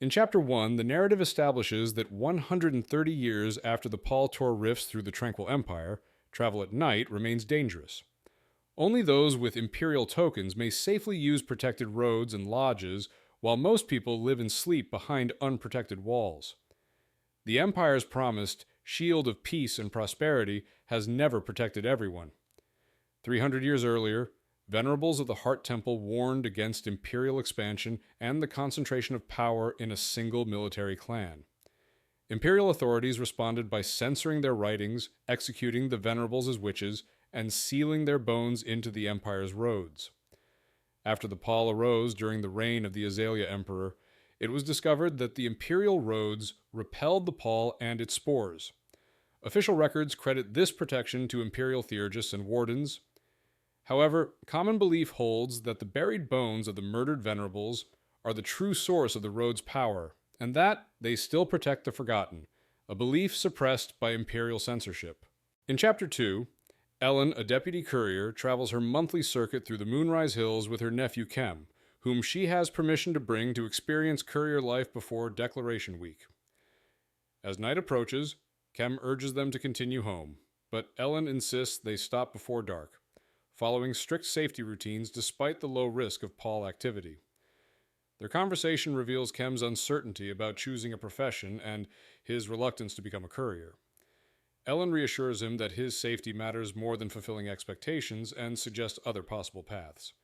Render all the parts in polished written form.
In Chapter 1, the narrative establishes that 130 years after the Paul tore rifts through the Tranquil Empire, travel at night remains dangerous. Only those with imperial tokens may safely use protected roads and lodges, while most people live and sleep behind unprotected walls. The Empire's promised shield of peace and prosperity has never protected everyone. 300 years earlier, venerables of the Heart Temple warned against imperial expansion and the concentration of power in a single military clan. Imperial authorities responded by censoring their writings, executing the venerables as witches, and sealing their bones into the Empire's roads. After the Pall arose during the reign of the Azalea Emperor, it was discovered that the imperial roads repelled the Pall and its spores. Official records credit this protection to imperial theurgists and wardens. However, common belief holds that the buried bones of the murdered venerables are the true source of the road's power, and that they still protect the forgotten, a belief suppressed by imperial censorship. In Chapter 2, Ellen, a deputy courier, travels her monthly circuit through the Moonrise Hills with her nephew Kem, whom she has permission to bring to experience courier life before Declaration Week. As night approaches, Kem urges them to continue home, but Ellen insists they stop before dark, following strict safety routines despite the low risk of Paul activity. Their conversation reveals Kem's uncertainty about choosing a profession and his reluctance to become a courier. Ellen reassures him that his safety matters more than fulfilling expectations and suggests other possible paths.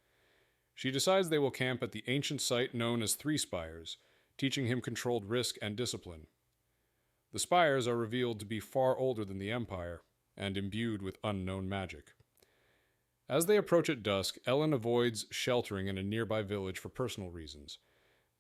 She decides they will camp at the ancient site known as Three Spires, teaching him controlled risk and discipline. The spires are revealed to be far older than the Empire and imbued with unknown magic. As they approach at dusk, Ellen avoids sheltering in a nearby village for personal reasons.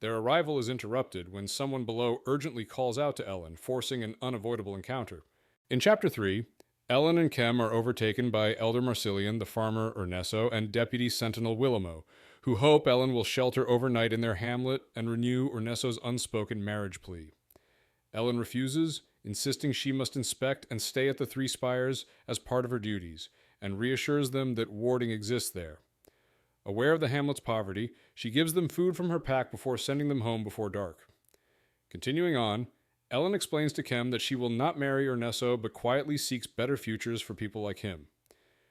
Their arrival is interrupted when someone below urgently calls out to Ellen, forcing an unavoidable encounter. In Chapter 3, Ellen and Kem are overtaken by Elder Marsilian, the farmer Ernesto, and Deputy Sentinel Willamo, who hope Ellen will shelter overnight in their hamlet and renew Ernesto's unspoken marriage plea. Ellen refuses, insisting she must inspect and stay at the Three Spires as part of her duties, and reassures them that warding exists there. Aware of the hamlet's poverty, she gives them food from her pack before sending them home before dark. Continuing on, Ellen explains to Kem that she will not marry Ernesto but quietly seeks better futures for people like him.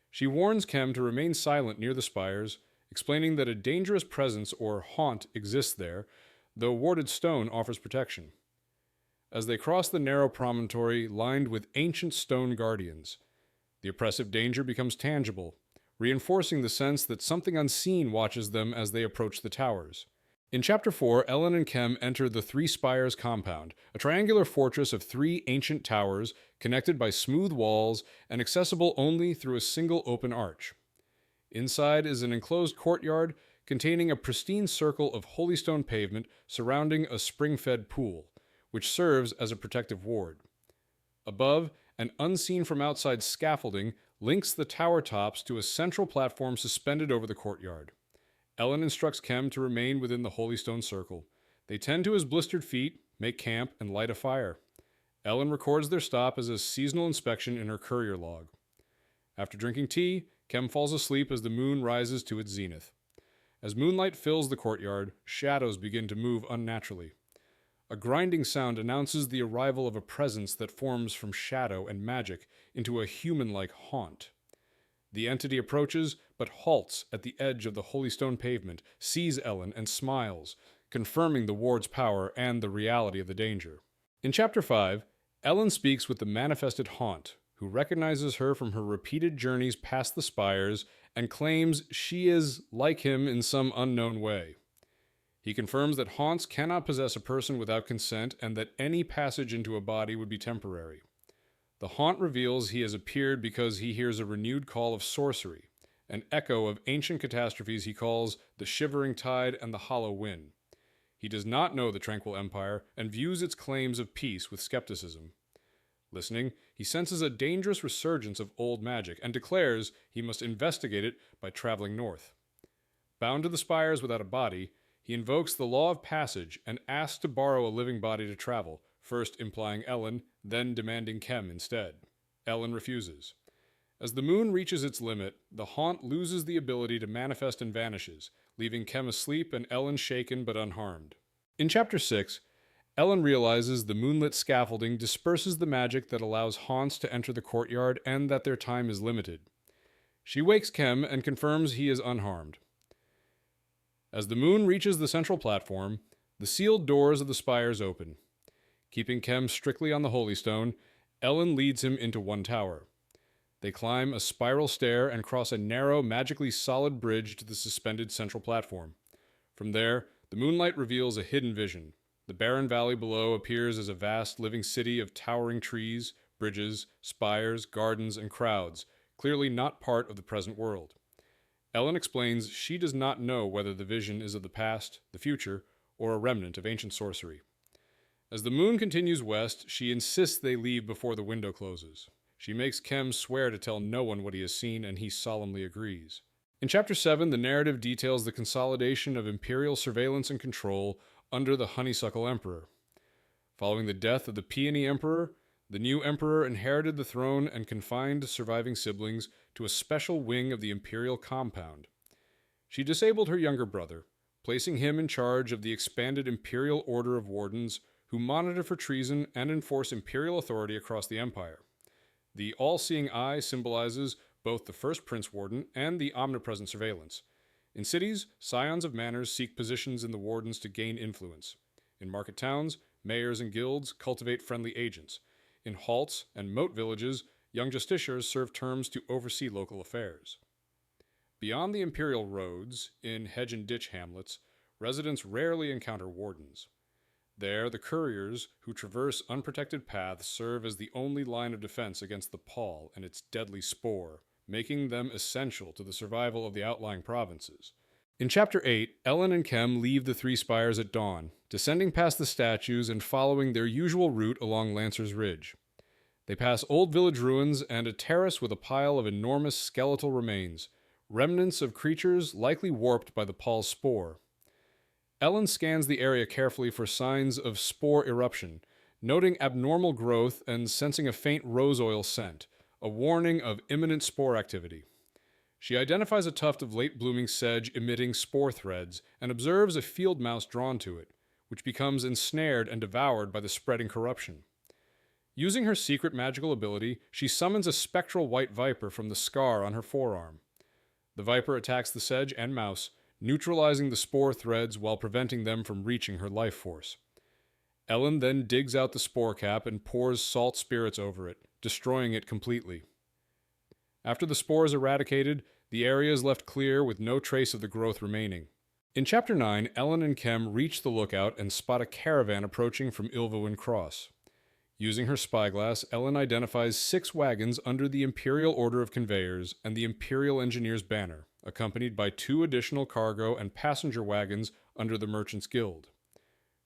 She warns Kem to remain silent near the spires, explaining that a dangerous presence or haunt exists there, though warded stone offers protection. As they cross the narrow promontory lined with ancient stone guardians, the oppressive danger becomes tangible, reinforcing the sense that something unseen watches them as they approach the towers. In Chapter 4, Ellen and Kem enter the Three Spires compound, a triangular fortress of 3 ancient towers connected by smooth walls and accessible only through a single open arch. Inside is an enclosed courtyard containing a pristine circle of holystone pavement surrounding a spring-fed pool, which serves as a protective ward. Above, an unseen from outside scaffolding links the tower tops to a central platform suspended over the courtyard. Ellen instructs Kem to remain within the holystone circle. They tend to his blistered feet, make camp, and light a fire. Ellen records their stop as a seasonal inspection in her courier log. After drinking tea, Kem falls asleep as the moon rises to its zenith. As moonlight fills the courtyard, shadows begin to move unnaturally. A grinding sound announces the arrival of a presence that forms from shadow and magic into a human-like haunt. The entity approaches, but halts at the edge of the holystone pavement, sees Ellen, and smiles, confirming the ward's power and the reality of the danger. In Chapter 5, Ellen speaks with the manifested haunt, who recognizes her from her repeated journeys past the spires and claims she is like him in some unknown way. He confirms that haunts cannot possess a person without consent and that any passage into a body would be temporary. The haunt reveals he has appeared because he hears a renewed call of sorcery, an echo of ancient catastrophes he calls the shivering tide and the hollow wind. He does not know the Tranquil Empire and views its claims of peace with skepticism. Listening, he senses a dangerous resurgence of old magic and declares he must investigate it by traveling north. Bound to the spires without a body, he invokes the law of passage and asks to borrow a living body to travel, first implying Ellen, then demanding Kem instead. Ellen refuses. As the moon reaches its limit, the haunt loses the ability to manifest and vanishes, leaving Kem asleep and Ellen shaken but unharmed. In Chapter 6, Ellen realizes the moonlit scaffolding disperses the magic that allows haunts to enter the courtyard and that their time is limited. She wakes Kem and confirms he is unharmed. As the moon reaches the central platform, the sealed doors of the spires open. Keeping Kem strictly on the Holy Stone, Ellen leads him into one tower. They climb a spiral stair and cross a narrow, magically solid bridge to the suspended central platform. From there, the moonlight reveals a hidden vision. The barren valley below appears as a vast living city of towering trees, bridges, spires, gardens, and crowds, clearly not part of the present world. Ellen explains she does not know whether the vision is of the past, the future, or a remnant of ancient sorcery. As the moon continues west, she insists they leave before the window closes. She makes Kem swear to tell no one what he has seen, and he solemnly agrees. In Chapter 7, the narrative details the consolidation of imperial surveillance and control under the Honeysuckle Emperor. Following the death of the Peony Emperor, the new emperor inherited the throne and confined surviving siblings to a special wing of the imperial compound. She disabled her younger brother, placing him in charge of the expanded Imperial Order of Wardens who monitor for treason and enforce imperial authority across the empire. The all-seeing eye symbolizes both the first Prince Warden and the omnipresent surveillance. In cities, scions of manors seek positions in the wardens to gain influence. In market towns, mayors and guilds cultivate friendly agents. In halts and moat villages, young justiciars serve terms to oversee local affairs. Beyond the imperial roads, in hedge and ditch hamlets, residents rarely encounter wardens. There, the couriers who traverse unprotected paths serve as the only line of defense against the pall and its deadly spore, making them essential to the survival of the outlying provinces. In Chapter 8, Ellen and Kem leave the Three Spires at dawn, descending past the statues and following their usual route along Lancer's Ridge. They pass old village ruins and a terrace with a pile of enormous skeletal remains, remnants of creatures likely warped by the pall's spore. Ellen scans the area carefully for signs of spore eruption, noting abnormal growth and sensing a faint rose oil scent, a warning of imminent spore activity. She identifies a tuft of late-blooming sedge emitting spore threads and observes a field mouse drawn to it, which becomes ensnared and devoured by the spreading corruption. Using her secret magical ability, she summons a spectral white viper from the scar on her forearm. The viper attacks the sedge and mouse, neutralizing the spore threads while preventing them from reaching her life force. Ellen then digs out the spore cap and pours salt spirits over it, destroying it completely. After the spore is eradicated, the area is left clear with no trace of the growth remaining. In Chapter 9, Ellen and Kem reach the lookout and spot a caravan approaching from Ilvawen Cross. Using her spyglass, Ellen identifies 6 wagons under the Imperial Order of Conveyors and the Imperial Engineers banner, accompanied by 2 additional cargo and passenger wagons under the Merchants Guild.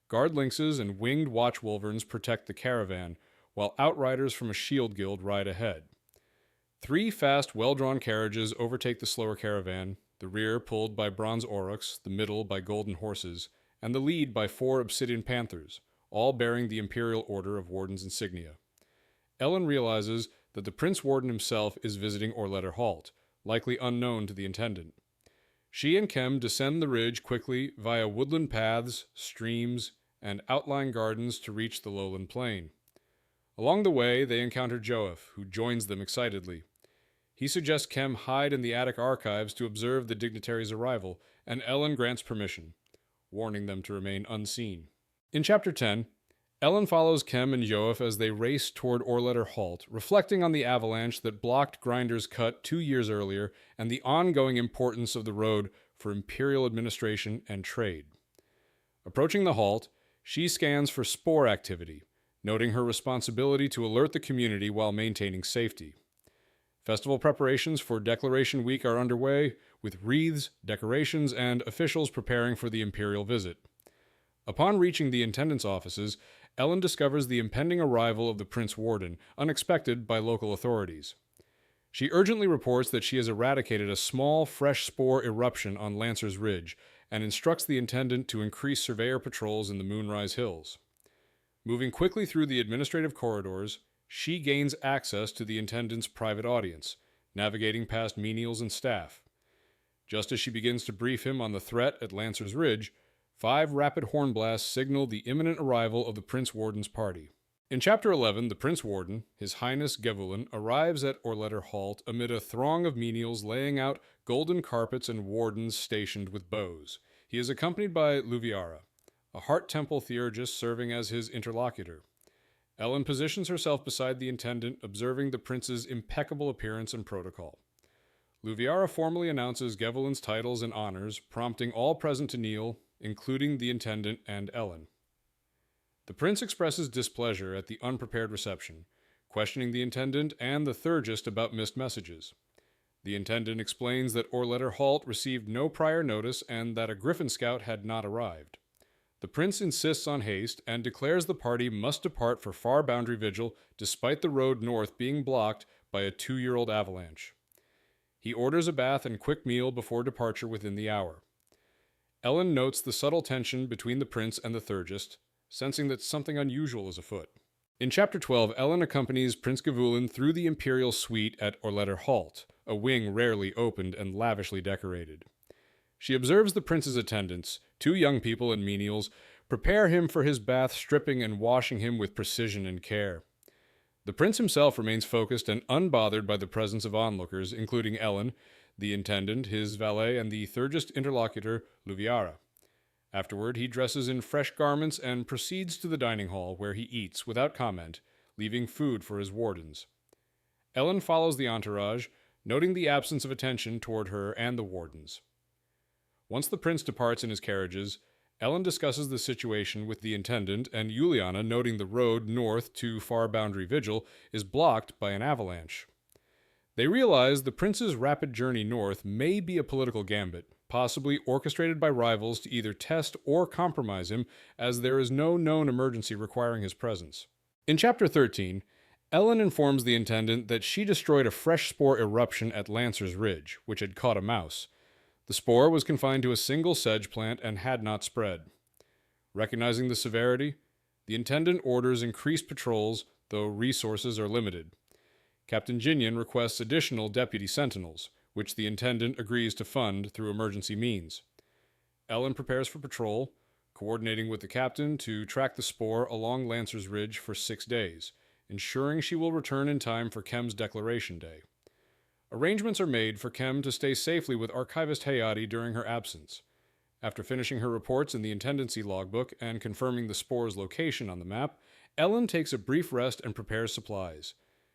Guard lynxes and winged watch wyverns protect the caravan, while outriders from a shield guild ride ahead. 3 fast, well-drawn carriages overtake the slower caravan, the rear pulled by bronze aurochs, the middle by golden horses, and the lead by 4 obsidian panthers, all bearing the Imperial Order of Wardens insignia. Ellen realizes that the Prince Warden himself is visiting Orletter Halt, likely unknown to the Intendant. She and Kem descend the ridge quickly via woodland paths, streams, and outlying gardens to reach the lowland plain. Along the way, they encounter Joef, who joins them excitedly. He suggests Kem hide in the attic archives to observe the dignitary's arrival, and Ellen grants permission, warning them to remain unseen. In Chapter 10, Ellen follows Kem and Joef as they race toward Orletter Halt, reflecting on the avalanche that blocked Grinder's Cut 2 years earlier and the ongoing importance of the road for imperial administration and trade. Approaching the halt, she scans for spore activity, noting her responsibility to alert the community while maintaining safety. Festival preparations for Declaration Week are underway, with wreaths, decorations, and officials preparing for the imperial visit. Upon reaching the Intendant's offices, Ellen discovers the impending arrival of the Prince Warden, unexpected by local authorities. She urgently reports that she has eradicated a small, fresh spore eruption on Lancer's Ridge, and instructs the Intendant to increase surveyor patrols in the Moonrise Hills. Moving quickly through the administrative corridors, she gains access to the Intendant's private audience, navigating past menials and staff. Just as she begins to brief him on the threat at Lancer's Ridge, 5 rapid horn blasts signal the imminent arrival of the Prince Warden's party. In Chapter 11, the Prince Warden, His Highness Gewulin, arrives at Orletter Halt amid a throng of menials laying out golden carpets and wardens stationed with bows. He is accompanied by Luviara, a Heart Temple theurgist serving as his interlocutor. Ellen positions herself beside the intendant, observing the prince's impeccable appearance and protocol. Luviara formally announces Gewulin's titles and honors, prompting all present to kneel, including the intendant and Ellen. The prince expresses displeasure at the unprepared reception, questioning the intendant and the theurgist about missed messages. The intendant explains that Orletter Halt received no prior notice and that a Griffin scout had not arrived. The prince insists on haste and declares the party must depart for Far Boundary Vigil despite the road north being blocked by a 2-year-old avalanche. He orders a bath and quick meal before departure within the hour. Ellen notes the subtle tension between the prince and the theurgist, sensing that something unusual is afoot. In Chapter 12, Ellen accompanies Prince Gewulin through the imperial suite at Orletter Halt, a wing rarely opened and lavishly decorated. She observes the prince's attendants, 2 young people and menials, prepare him for his bath, stripping and washing him with precision and care. The prince himself remains focused and unbothered by the presence of onlookers, including Ellen, the intendant, his valet, and the theurgist interlocutor, Luviara. Afterward, he dresses in fresh garments and proceeds to the dining hall, where he eats without comment, leaving food for his wardens. Ellen follows the entourage, noting the absence of attention toward her and the wardens. Once the prince departs in his carriages, Ellen discusses the situation with the intendant, and Juliana, noting the road north to Far Boundary Vigil, is blocked by an avalanche. They realize the prince's rapid journey north may be a political gambit, possibly orchestrated by rivals to either test or compromise him, as there is no known emergency requiring his presence. In Chapter 13, Ellen informs the intendant that she destroyed a fresh spore eruption at Lancer's Ridge, which had caught a mouse. The spore was confined to a single sedge plant and had not spread. Recognizing the severity, the intendant orders increased patrols, though resources are limited. Captain Ginion requests additional deputy sentinels, which the intendant agrees to fund through emergency means. Ellen prepares for patrol, coordinating with the captain to track the spore along Lancer's Ridge for 6 days, ensuring she will return in time for Kem's declaration day. Arrangements are made for Kem to stay safely with Archivist Hayati during her absence. After finishing her reports in the intendancy logbook and confirming the spore's location on the map, Ellen takes a brief rest and prepares supplies.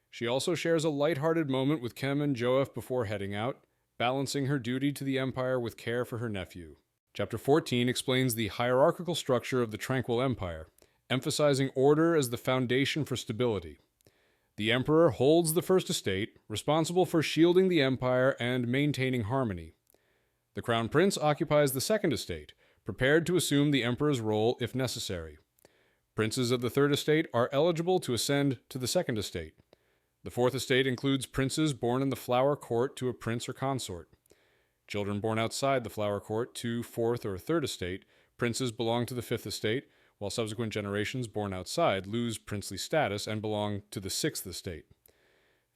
She also shares a light-hearted moment with Kem and Joef before heading out, balancing her duty to the Empire with care for her nephew. Chapter 14 explains the hierarchical structure of the Tranquil Empire, emphasizing order as the foundation for stability. The Emperor holds the First Estate, responsible for shielding the Empire and maintaining harmony. The Crown Prince occupies the Second Estate, prepared to assume the Emperor's role if necessary. Princes of the Third Estate are eligible to ascend to the Second Estate. The Fourth Estate includes princes born in the Flower Court to a prince or consort. Children born outside the Flower Court to Fourth or Third Estate, princes belong to the Fifth Estate, while subsequent generations born outside lose princely status and belong to the Sixth Estate.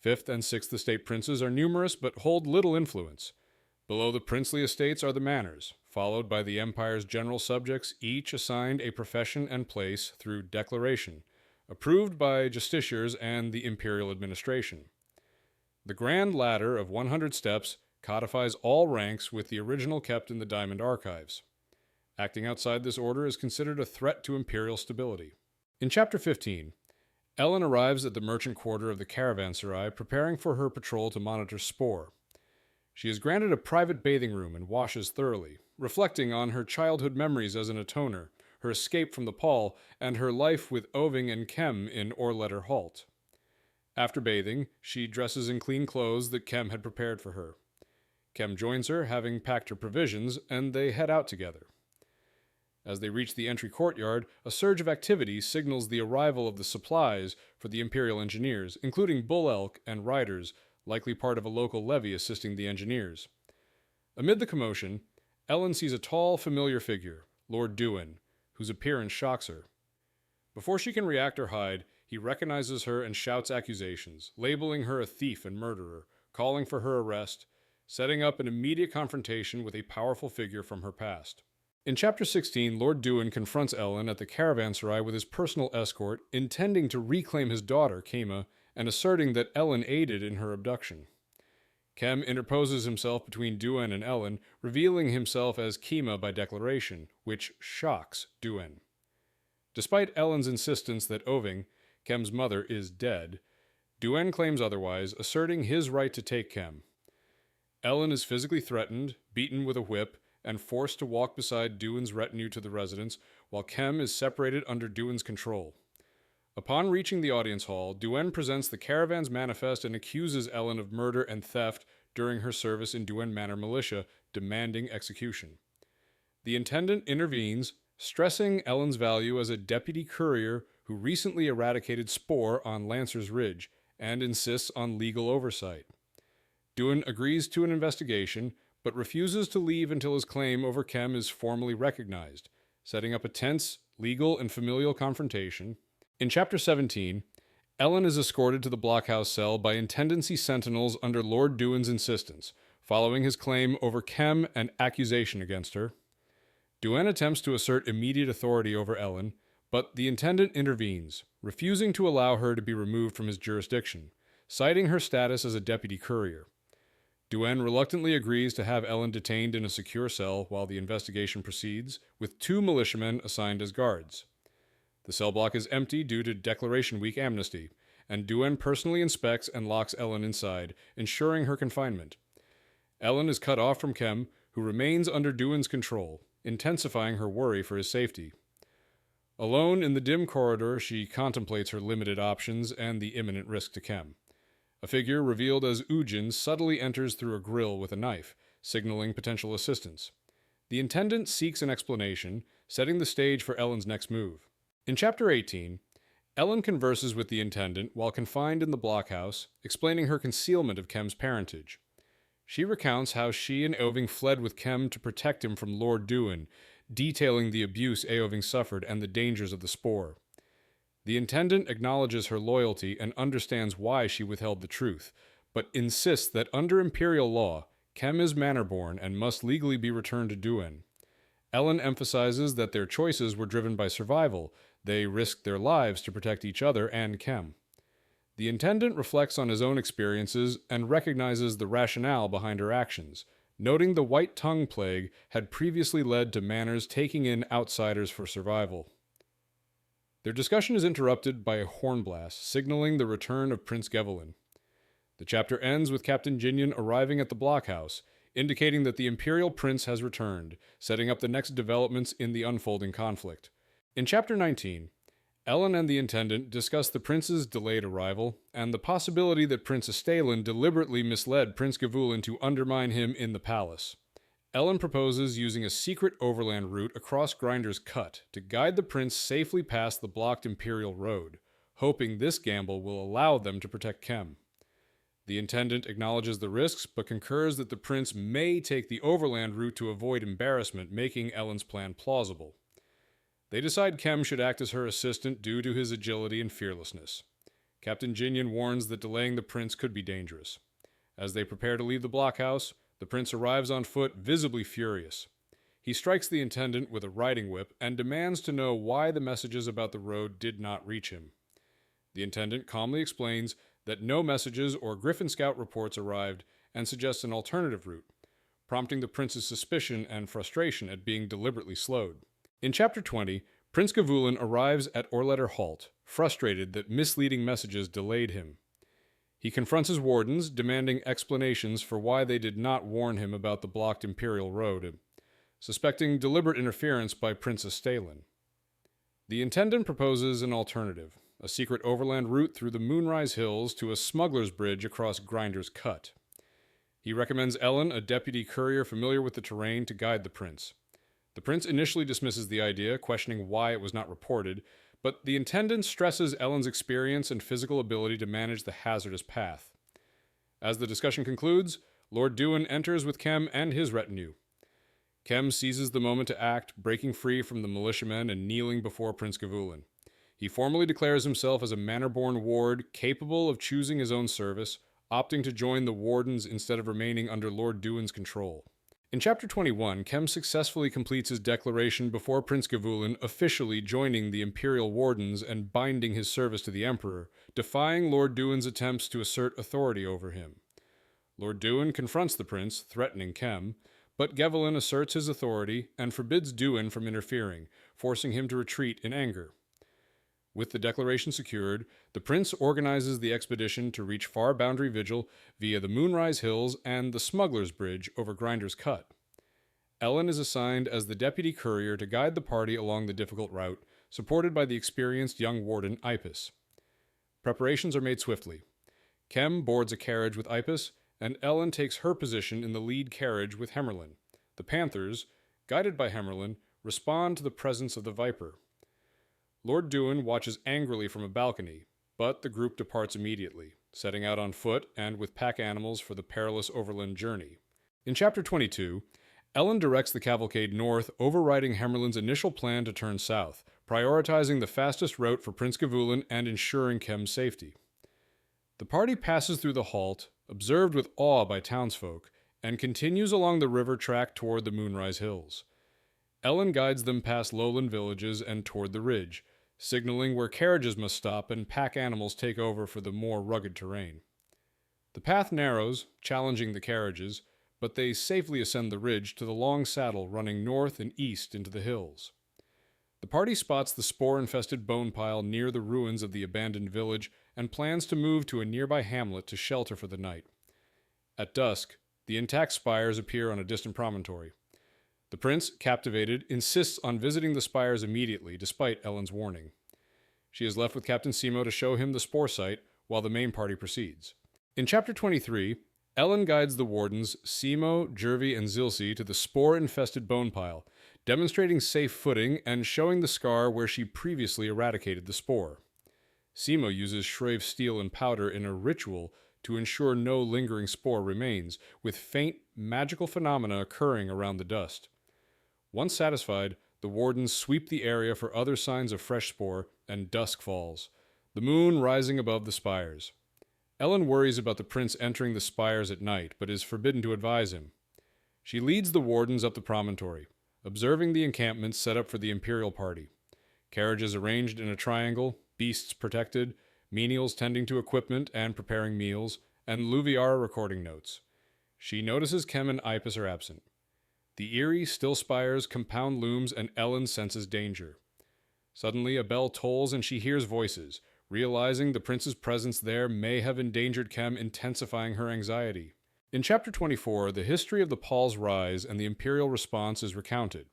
Fifth and Sixth Estate princes are numerous but hold little influence. Below the princely estates are the manors, followed by the Empire's general subjects, each assigned a profession and place through declaration, approved by justiciars and the imperial administration. The grand ladder of 100 steps codifies all ranks, with the original kept in the Diamond Archives. Acting outside this order is considered a threat to imperial stability. In Chapter 15, Ellen arrives at the merchant quarter of the caravanserai, preparing for her patrol to monitor Spore. She is granted a private bathing room and washes thoroughly, reflecting on her childhood memories as an atoner, her escape from the Pall, and her life with Oving and Kem in Orletter Halt. After bathing, she dresses in clean clothes that Kem had prepared for her. Kem joins her, having packed her provisions, and they head out together. As they reach the entry courtyard, a surge of activity signals the arrival of the supplies for the Imperial Engineers, including bull elk and riders, likely part of a local levy assisting the engineers. Amid the commotion, Ellen sees a tall, familiar figure, Lord Duin, whose appearance shocks her. Before she can react or hide, he recognizes her and shouts accusations, labeling her a thief and murderer, calling for her arrest, setting up an immediate confrontation with a powerful figure from her past. In Chapter 16, Lord Duin confronts Ellen at the caravanserai with his personal escort, intending to reclaim his daughter, Kema, and asserting that Ellen aided in her abduction. Kem interposes himself between Duin and Ellen, revealing himself as Kema by declaration, which shocks Duin. Despite Ellen's insistence that Oving, Kem's mother, is dead, Duin claims otherwise, asserting his right to take Kem. Ellen is physically threatened, beaten with a whip, and forced to walk beside Duin's retinue to the residence, while Kem is separated under Duin's control. Upon reaching the audience hall, Duin presents the caravan's manifest and accuses Ellen of murder and theft during her service in Duin Manor Militia, demanding execution. The intendant intervenes, stressing Ellen's value as a deputy courier who recently eradicated Spore on Lancer's Ridge, and insists on legal oversight. Duin agrees to an investigation, but refuses to leave until his claim over Kem is formally recognized, setting up a tense, legal, and familial confrontation. In Chapter 17, Ellen is escorted to the blockhouse cell by intendancy sentinels under Lord Duin's insistence, following his claim over Kem and accusation against her. Duin attempts to assert immediate authority over Ellen, but the intendant intervenes, refusing to allow her to be removed from his jurisdiction, citing her status as a deputy courier. Duin reluctantly agrees to have Ellen detained in a secure cell while the investigation proceeds, with 2 militiamen assigned as guards. The cell block is empty due to Declaration Week amnesty, and Duin personally inspects and locks Ellen inside, ensuring her confinement. Ellen is cut off from Kem, who remains under Duin's control, intensifying her worry for his safety. Alone in the dim corridor, she contemplates her limited options and the imminent risk to Kem. A figure revealed as Ujin subtly enters through a grill with a knife, signaling potential assistance. The intendant seeks an explanation, setting the stage for Ellen's next move. In Chapter 18, Ellen converses with the intendant while confined in the blockhouse, explaining her concealment of Kem's parentage. She recounts how she and Oving fled with Kem to protect him from Lord Duin, detailing the abuse Eoving suffered and the dangers of the Spore. The intendant acknowledges her loyalty and understands why she withheld the truth, but insists that under imperial law, Kem is manor-born and must legally be returned to Duin. Ellen emphasizes that their choices were driven by survival. They risked their lives to protect each other and Kem. The intendant reflects on his own experiences and recognizes the rationale behind her actions, noting the white tongue plague had previously led to manors taking in outsiders for survival. Their discussion is interrupted by a horn blast, signaling the return of Prince Gevelin. The chapter ends with Captain Jinyan arriving at the blockhouse, indicating that the Imperial Prince has returned, setting up the next developments in the unfolding conflict. In Chapter 19, Ellen and the Intendant discuss the Prince's delayed arrival, and the possibility that Prince Estalin deliberately misled Prince Gavulin to undermine him in the palace. Ellen proposes using a secret overland route across Grinder's Cut to guide the prince safely past the blocked Imperial Road, hoping this gamble will allow them to protect Kem. The intendant acknowledges the risks, but concurs that the prince may take the overland route to avoid embarrassment, making Ellen's plan plausible. They decide Kem should act as her assistant due to his agility and fearlessness. Captain Jinyan warns that delaying the prince could be dangerous. As they prepare to leave the blockhouse, the prince arrives on foot, visibly furious. He strikes the intendant with a riding whip and demands to know why the messages about the road did not reach him. The intendant calmly explains that no messages or Griffin Scout reports arrived and suggests an alternative route, prompting the prince's suspicion and frustration at being deliberately slowed. In Chapter 20, Prince Gavulin arrives at Orletter Halt, frustrated that misleading messages delayed him. He confronts his wardens, demanding explanations for why they did not warn him about the blocked Imperial Road, suspecting deliberate interference by Prince Estalin. The intendant proposes an alternative, a secret overland route through the Moonrise Hills to a smuggler's bridge across Grinder's Cut. He recommends Ellen, a deputy courier familiar with the terrain, to guide the prince. The prince initially dismisses the idea, questioning why it was not reported, but the intendant stresses Ellen's experience and physical ability to manage the hazardous path. As the discussion concludes, Lord Duin enters with Kem and his retinue. Kem seizes the moment to act, breaking free from the militiamen and kneeling before Prince Gavulin. He formally declares himself as a manor-born ward capable of choosing his own service, opting to join the wardens instead of remaining under Lord Duin's control. In Chapter 21, Kem successfully completes his declaration before Prince Gavulin, officially joining the Imperial Wardens and binding his service to the Emperor, defying Lord Duin's attempts to assert authority over him. Lord Duin confronts the prince, threatening Kem, but Gavulin asserts his authority and forbids Duin from interfering, forcing him to retreat in anger. With the declaration secured, the prince organizes the expedition to reach Far Boundary Vigil via the Moonrise Hills and the Smuggler's Bridge over Grinder's Cut. Ellen is assigned as the deputy courier to guide the party along the difficult route, supported by the experienced young warden Ipis. Preparations are made swiftly. Kem boards a carriage with Ipis, and Ellen takes her position in the lead carriage with Hemerlin. The Panthers, guided by Hemerlin, respond to the presence of the Viper. Lord Duin watches angrily from a balcony, but the group departs immediately, setting out on foot and with pack animals for the perilous overland journey. In Chapter 22, Ellen directs the cavalcade north, overriding Hemerlin's initial plan to turn south, prioritizing the fastest route for Prince Gavulin and ensuring Kem's safety. The party passes through the halt, observed with awe by townsfolk, and continues along the river track toward the Moonrise Hills. Ellen guides them past lowland villages and toward the ridge, signaling where carriages must stop and pack animals take over for the more rugged terrain. The path narrows, challenging the carriages, but they safely ascend the ridge to the long saddle running north and east into the hills. The party spots the spore-infested bone pile near the ruins of the abandoned village and plans to move to a nearby hamlet to shelter for the night. At dusk, the intact spires appear on a distant promontory. The prince, captivated, insists on visiting the spires immediately, despite Ellen's warning. She is left with Captain Simo to show him the spore site, while the main party proceeds. In Chapter 23, Ellen guides the wardens, Simo, Jervy, and Zilsi to the spore-infested bone pile, demonstrating safe footing and showing the scar where she previously eradicated the spore. Simo uses Shrave steel and powder in a ritual to ensure no lingering spore remains, with faint, magical phenomena occurring around the dust. Once satisfied, the wardens sweep the area for other signs of fresh spore, and dusk falls, the moon rising above the spires. Ellen worries about the prince entering the spires at night, but is forbidden to advise him. She leads the wardens up the promontory, observing the encampments set up for the Imperial party. Carriages arranged in a triangle, beasts protected, menials tending to equipment and preparing meals, and Luviara recording notes. She notices Kem and Ipis are absent. The eerie, still spires compound looms, and Ellen senses danger. Suddenly, a bell tolls and she hears voices, realizing the prince's presence there may have endangered Kem, intensifying her anxiety. In Chapter 24, the history of the Paul's rise and the Imperial response is recounted.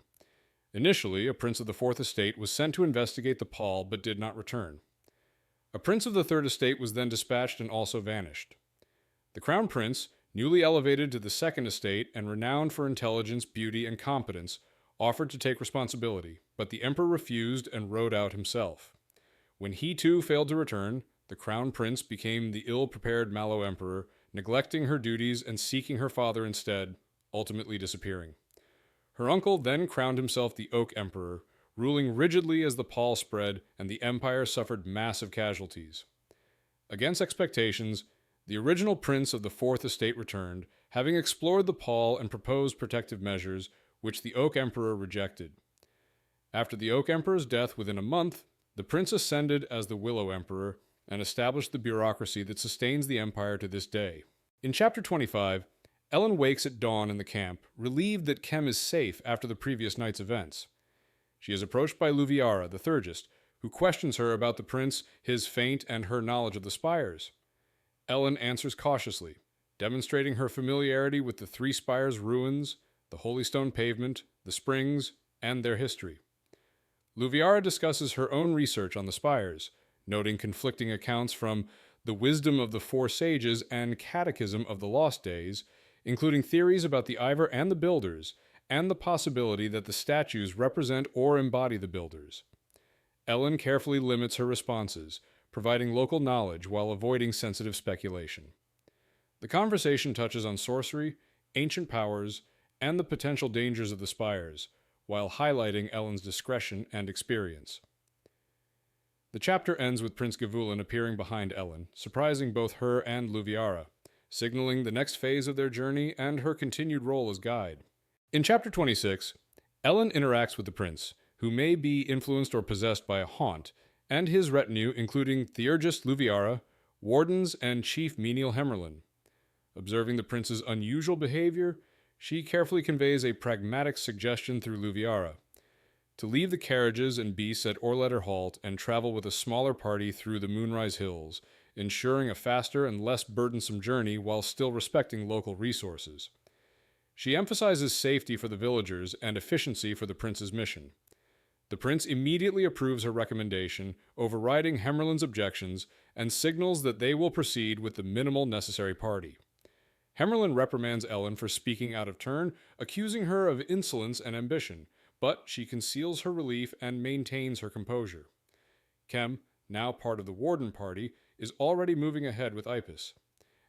Initially, a prince of the Fourth Estate was sent to investigate the Paul, but did not return. A prince of the Third Estate was then dispatched and also vanished. The Crown Prince, newly elevated to the Second Estate and renowned for intelligence, beauty, and competence, offered to take responsibility, but the Emperor refused and rode out himself. When he too failed to return, the Crown Prince became the ill-prepared Mallow Emperor, neglecting her duties and seeking her father instead, ultimately disappearing. Her uncle then crowned himself the Oak Emperor, ruling rigidly as the pall spread and the empire suffered massive casualties. Against expectations, the original prince of the Fourth Estate returned, having explored the pall and proposed protective measures, which the Oak Emperor rejected. After the Oak Emperor's death within a month, the prince ascended as the Willow Emperor and established the bureaucracy that sustains the empire to this day. In Chapter 25, Ellen wakes at dawn in the camp, relieved that Kem is safe after the previous night's events. She is approached by Luviara, the Thurgist, who questions her about the prince, his feint, and her knowledge of the spires. Ellen answers cautiously, demonstrating her familiarity with the Three Spires ruins, the Holy Stone pavement, the springs, and their history. Luviara discusses her own research on the spires, noting conflicting accounts from the Wisdom of the Four Sages and Catechism of the Lost Days, including theories about the Ivor and the Builders, and the possibility that the statues represent or embody the Builders. Ellen carefully limits her responses, providing local knowledge while avoiding sensitive speculation. The conversation touches on sorcery, ancient powers, and the potential dangers of the spires, while highlighting Ellen's discretion and experience. The chapter ends with Prince Gavulin appearing behind Ellen, surprising both her and Luviara, signaling the next phase of their journey and her continued role as guide. In chapter 26, Ellen interacts with the prince, who may be influenced or possessed by a haunt, and his retinue, including Theurgist Luviara, wardens, and Chief Menial Hemerlin. Observing the prince's unusual behavior, she carefully conveys a pragmatic suggestion through Luviara to leave the carriages and beasts at Orletter Halt and travel with a smaller party through the Moonrise Hills, ensuring a faster and less burdensome journey while still respecting local resources. She emphasizes safety for the villagers and efficiency for the prince's mission. The prince immediately approves her recommendation, overriding Hemerlin's objections, and signals that they will proceed with the minimal necessary party. Hemerlin reprimands Ellen for speaking out of turn, accusing her of insolence and ambition, but she conceals her relief and maintains her composure. Kem, now part of the Warden party, is already moving ahead with Ipis.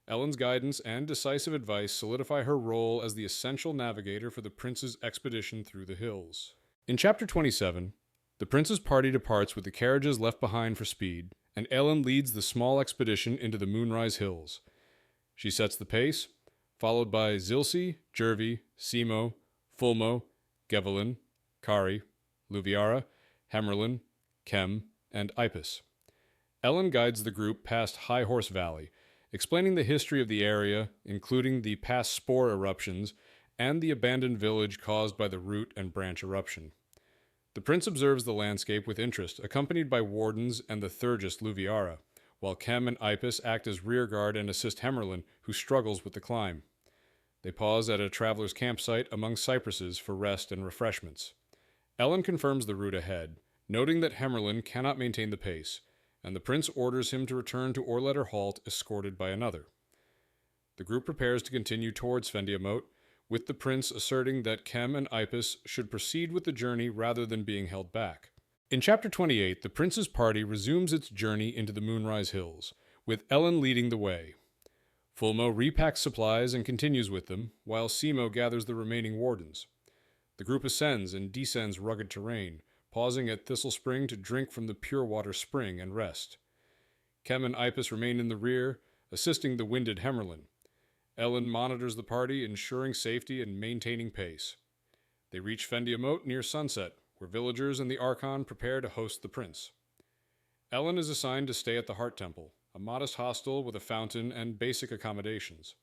Ellen's guidance and decisive advice solidify her role as the essential navigator for the prince's expedition through the hills. In chapter 27, the prince's party departs with the carriages left behind for speed, and Ellen leads the small expedition into the Moonrise Hills. She sets the pace, followed by Zilsi, Jervi, Simo, Fulmo, Gevelin, Kari, Luviara, Hemerlin, Kem, and Ipis. Ellen guides the group past High Horse Valley, explaining the history of the area, including the past spore eruptions and the abandoned village caused by the root and branch eruption. The prince observes the landscape with interest, accompanied by wardens and the Theurgist Luviara, while Kem and Ipis act as rearguard and assist Hemerlin, who struggles with the climb. They pause at a traveler's campsite among cypresses for rest and refreshments. Ellen confirms the route ahead, noting that Hemerlin cannot maintain the pace, and the prince orders him to return to Orletter Halt escorted by another. The group prepares to continue towards Fendiamote, with the prince asserting that Kem and Ipis should proceed with the journey rather than being held back. In chapter 28, the prince's party resumes its journey into the Moonrise Hills, with Ellen leading the way. Fulmo repacks supplies and continues with them, while Simo gathers the remaining wardens. The group ascends and descends rugged terrain, pausing at Thistle Spring to drink from the pure water spring and rest. Kem and Ipis remain in the rear, assisting the winded Hemerlin. Ellen monitors the party, ensuring safety and maintaining pace. They reach Fendiamote near sunset, where villagers and the Archon prepare to host the prince. Ellen is assigned to stay at the Heart Temple, a modest hostel with a fountain and basic accommodations.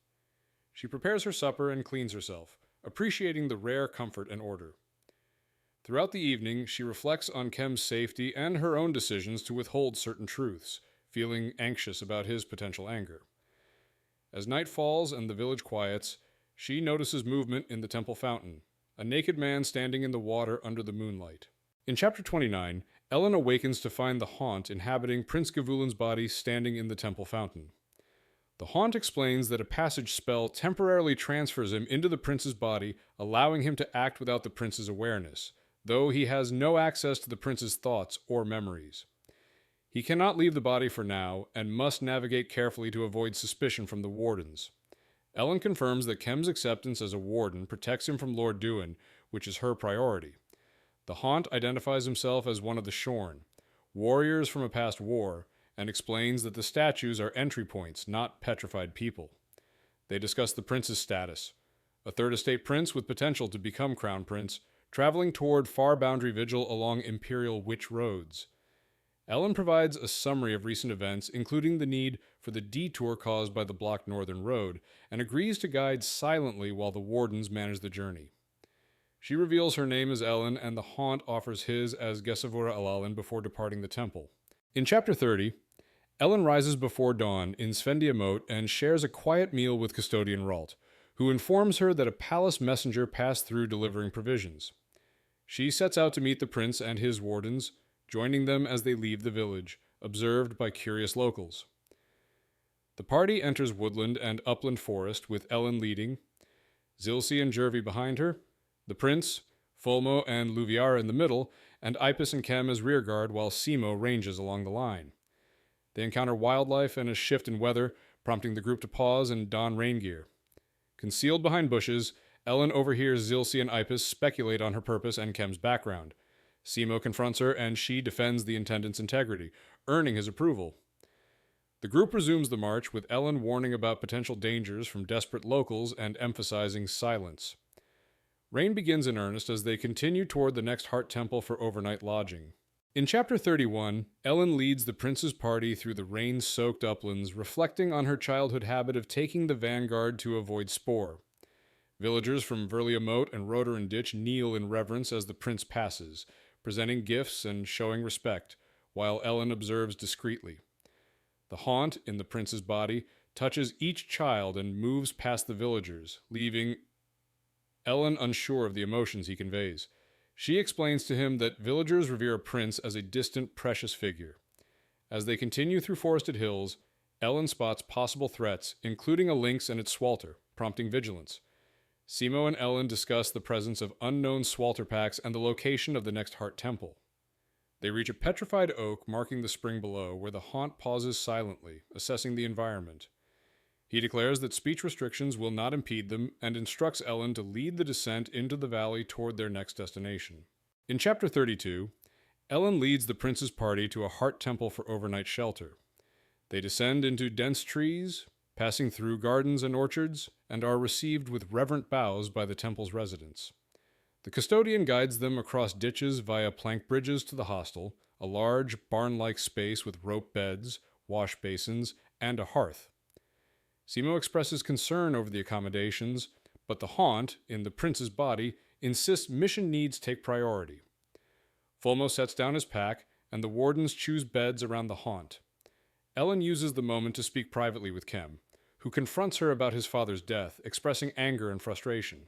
She prepares her supper and cleans herself, appreciating the rare comfort and order. Throughout the evening, she reflects on Kem's safety and her own decisions to withhold certain truths, feeling anxious about his potential anger. As night falls and the village quiets, she notices movement in the temple fountain, a naked man standing in the water under the moonlight. In chapter 29, Ellen awakens to find the haunt inhabiting Prince Gavulin's body standing in the temple fountain. The haunt explains that a passage spell temporarily transfers him into the prince's body, allowing him to act without the prince's awareness, though he has no access to the prince's thoughts or memories. He cannot leave the body for now, and must navigate carefully to avoid suspicion from the wardens. Ellen confirms that Kem's acceptance as a warden protects him from Lord Duin, which is her priority. The haunt identifies himself as one of the Shorn, warriors from a past war, and explains that the statues are entry points, not petrified people. They discuss the prince's status, a third estate prince with potential to become crown prince, traveling toward far boundary vigil along imperial witch roads. Ellen provides a summary of recent events, including the need for the detour caused by the blocked northern road, and agrees to guide silently while the wardens manage the journey. She reveals her name as Ellen, and the haunt offers his as Gesavura Alalin before departing the temple. In chapter 30, Ellen rises before dawn in Svendiamote and shares a quiet meal with custodian Ralt, who informs her that a palace messenger passed through delivering provisions. She sets out to meet the prince and his wardens, joining them as they leave the village, observed by curious locals. The party enters woodland and upland forest, with Ellen leading, Zilsi and Jervi behind her, the prince, Fulmo and Luviara in the middle, and Ipis and Kem as rearguard, while Simo ranges along the line. They encounter wildlife and a shift in weather, prompting the group to pause and don rain gear. Concealed behind bushes, Ellen overhears Zilsi and Ipis speculate on her purpose and Kem's background. Simo confronts her, and she defends the intendant's integrity, earning his approval. The group resumes the march, with Ellen warning about potential dangers from desperate locals and emphasizing silence. Rain begins in earnest as they continue toward the next Heart Temple for overnight lodging. In Chapter 31, Ellen leads the prince's party through the rain-soaked uplands, reflecting on her childhood habit of taking the vanguard to avoid spoor. Villagers from Verlia Moat and Roderin Ditch kneel in reverence as the prince passes, presenting gifts and showing respect, while Ellen observes discreetly. The haunt in the prince's body touches each child and moves past the villagers, leaving Ellen unsure of the emotions he conveys. She explains to him that villagers revere a prince as a distant, precious figure. As they continue through forested hills, Ellen spots possible threats, including a lynx and its swalter, prompting vigilance. Simo and Ellen discuss the presence of unknown swalter packs and the location of the next Heart Temple. They reach a petrified oak marking the spring below, where the haunt pauses silently, assessing the environment. He declares that speech restrictions will not impede them and instructs Ellen to lead the descent into the valley toward their next destination. In Chapter 32, Ellen leads the prince's party to a Heart Temple for overnight shelter. They descend into dense trees, passing through gardens and orchards, and are received with reverent bows by the temple's residents. The custodian guides them across ditches via plank bridges to the hostel, a large, barn-like space with rope beds, wash basins, and a hearth. Simo expresses concern over the accommodations, but the haunt, in the prince's body, insists mission needs take priority. Fulmo sets down his pack, and the wardens choose beds around the haunt. Ellen uses the moment to speak privately with Kem, who confronts her about his father's death, expressing anger and frustration.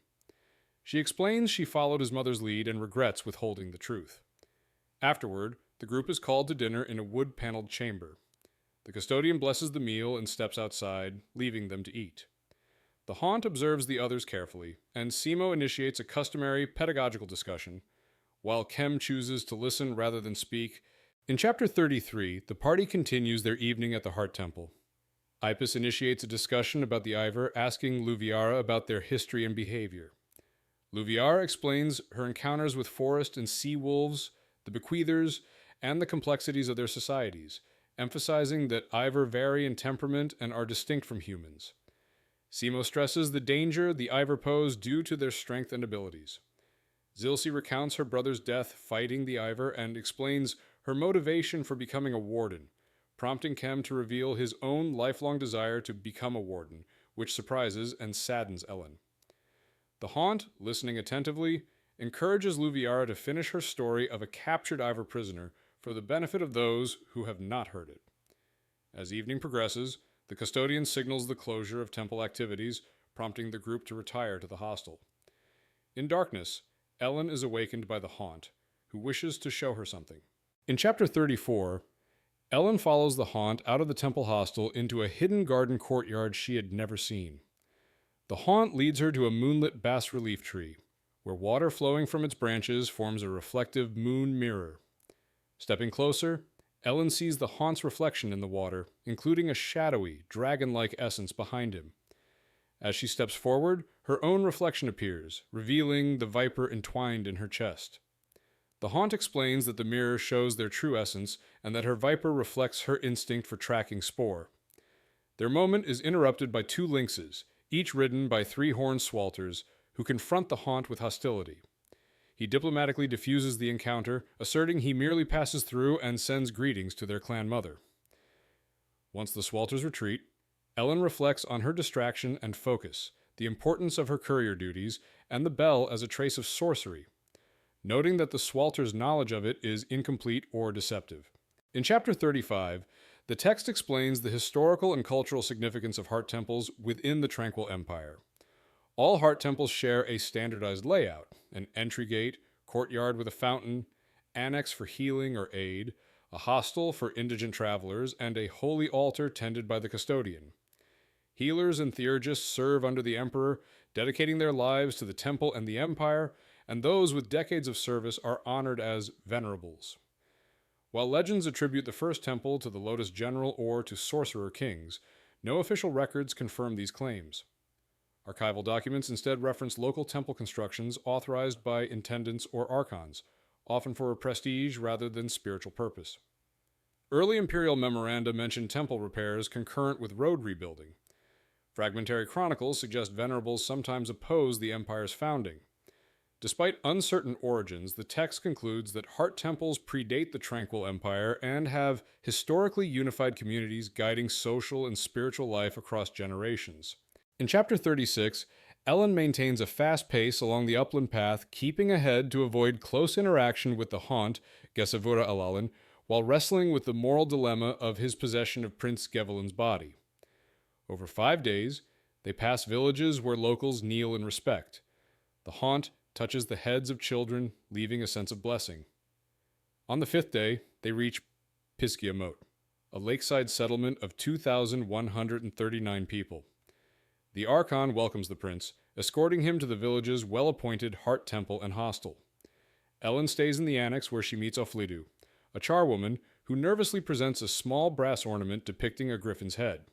She explains she followed his mother's lead and regrets withholding the truth. Afterward, the group is called to dinner in a wood-paneled chamber. The custodian blesses the meal and steps outside, leaving them to eat. The haunt observes the others carefully, and Simo initiates a customary pedagogical discussion, while Kem chooses to listen rather than speak. In Chapter 33, the party continues their evening at the Heart Temple. Ipis initiates a discussion about the Ivor, asking Luviara about their history and behavior. Luviara explains her encounters with forest and sea wolves, the bequeathers, and the complexities of their societies, emphasizing that Ivor vary in temperament and are distinct from humans. Simo stresses the danger the Ivor pose due to their strength and abilities. Zilsi recounts her brother's death fighting the Ivor and explains her motivation for becoming a warden, prompting Kem to reveal his own lifelong desire to become a warden, which surprises and saddens Ellen. The haunt, listening attentively, encourages Luviara to finish her story of a captured Ivor prisoner for the benefit of those who have not heard it. As evening progresses, the custodian signals the closure of temple activities, prompting the group to retire to the hostel. In darkness, Ellen is awakened by the haunt, who wishes to show her something. In Chapter 34, Ellen follows the haunt out of the temple hostel into a hidden garden courtyard she had never seen. The haunt leads her to a moonlit bas-relief tree, where water flowing from its branches forms a reflective moon mirror. Stepping closer, Ellen sees the haunt's reflection in the water, including a shadowy, dragon-like essence behind him. As she steps forward, her own reflection appears, revealing the viper entwined in her chest. The haunt explains that the mirror shows their true essence and that her viper reflects her instinct for tracking spoor. Their moment is interrupted by two lynxes, each ridden by three horned swalters, who confront the haunt with hostility. He diplomatically diffuses the encounter, asserting he merely passes through and sends greetings to their clan mother. Once the swalters retreat, Ellen reflects on her distraction and focus, the importance of her courier duties, and the bell as a trace of sorcery, noting that the swalter's knowledge of it is incomplete or deceptive. In Chapter 35, the text explains the historical and cultural significance of heart temples within the Tranquil Empire. All heart temples share a standardized layout: an entry gate, courtyard with a fountain, annex for healing or aid, a hostel for indigent travelers, and a holy altar tended by the custodian. Healers and theurgists serve under the emperor, dedicating their lives to the temple and the empire, and those with decades of service are honored as venerables. While legends attribute the first temple to the Lotus General or to sorcerer kings, no official records confirm these claims. Archival documents instead reference local temple constructions authorized by intendants or archons, often for a prestige rather than spiritual purpose. Early imperial memoranda mention temple repairs concurrent with road rebuilding. Fragmentary chronicles suggest venerables sometimes oppose the empire's founding. Despite uncertain origins, the text concludes that heart temples predate the Tranquil Empire and have historically unified communities guiding social and spiritual life across generations. In Chapter 36, Ellen maintains a fast pace along the upland path, keeping ahead to avoid close interaction with the Haunt, Gesavura Alalin, while wrestling with the moral dilemma of his possession of Prince Gevelin's body. Over 5 days, they pass villages where locals kneel in respect. The Haunt touches the heads of children, leaving a sense of blessing. On the 5th day, they reach Piskiamot, a lakeside settlement of 2,139 people. The Archon welcomes the prince, escorting him to the village's well-appointed Heart Temple and hostel. Ellen stays in the annex where she meets Oflidu, a charwoman who nervously presents a small brass ornament depicting a griffin's head.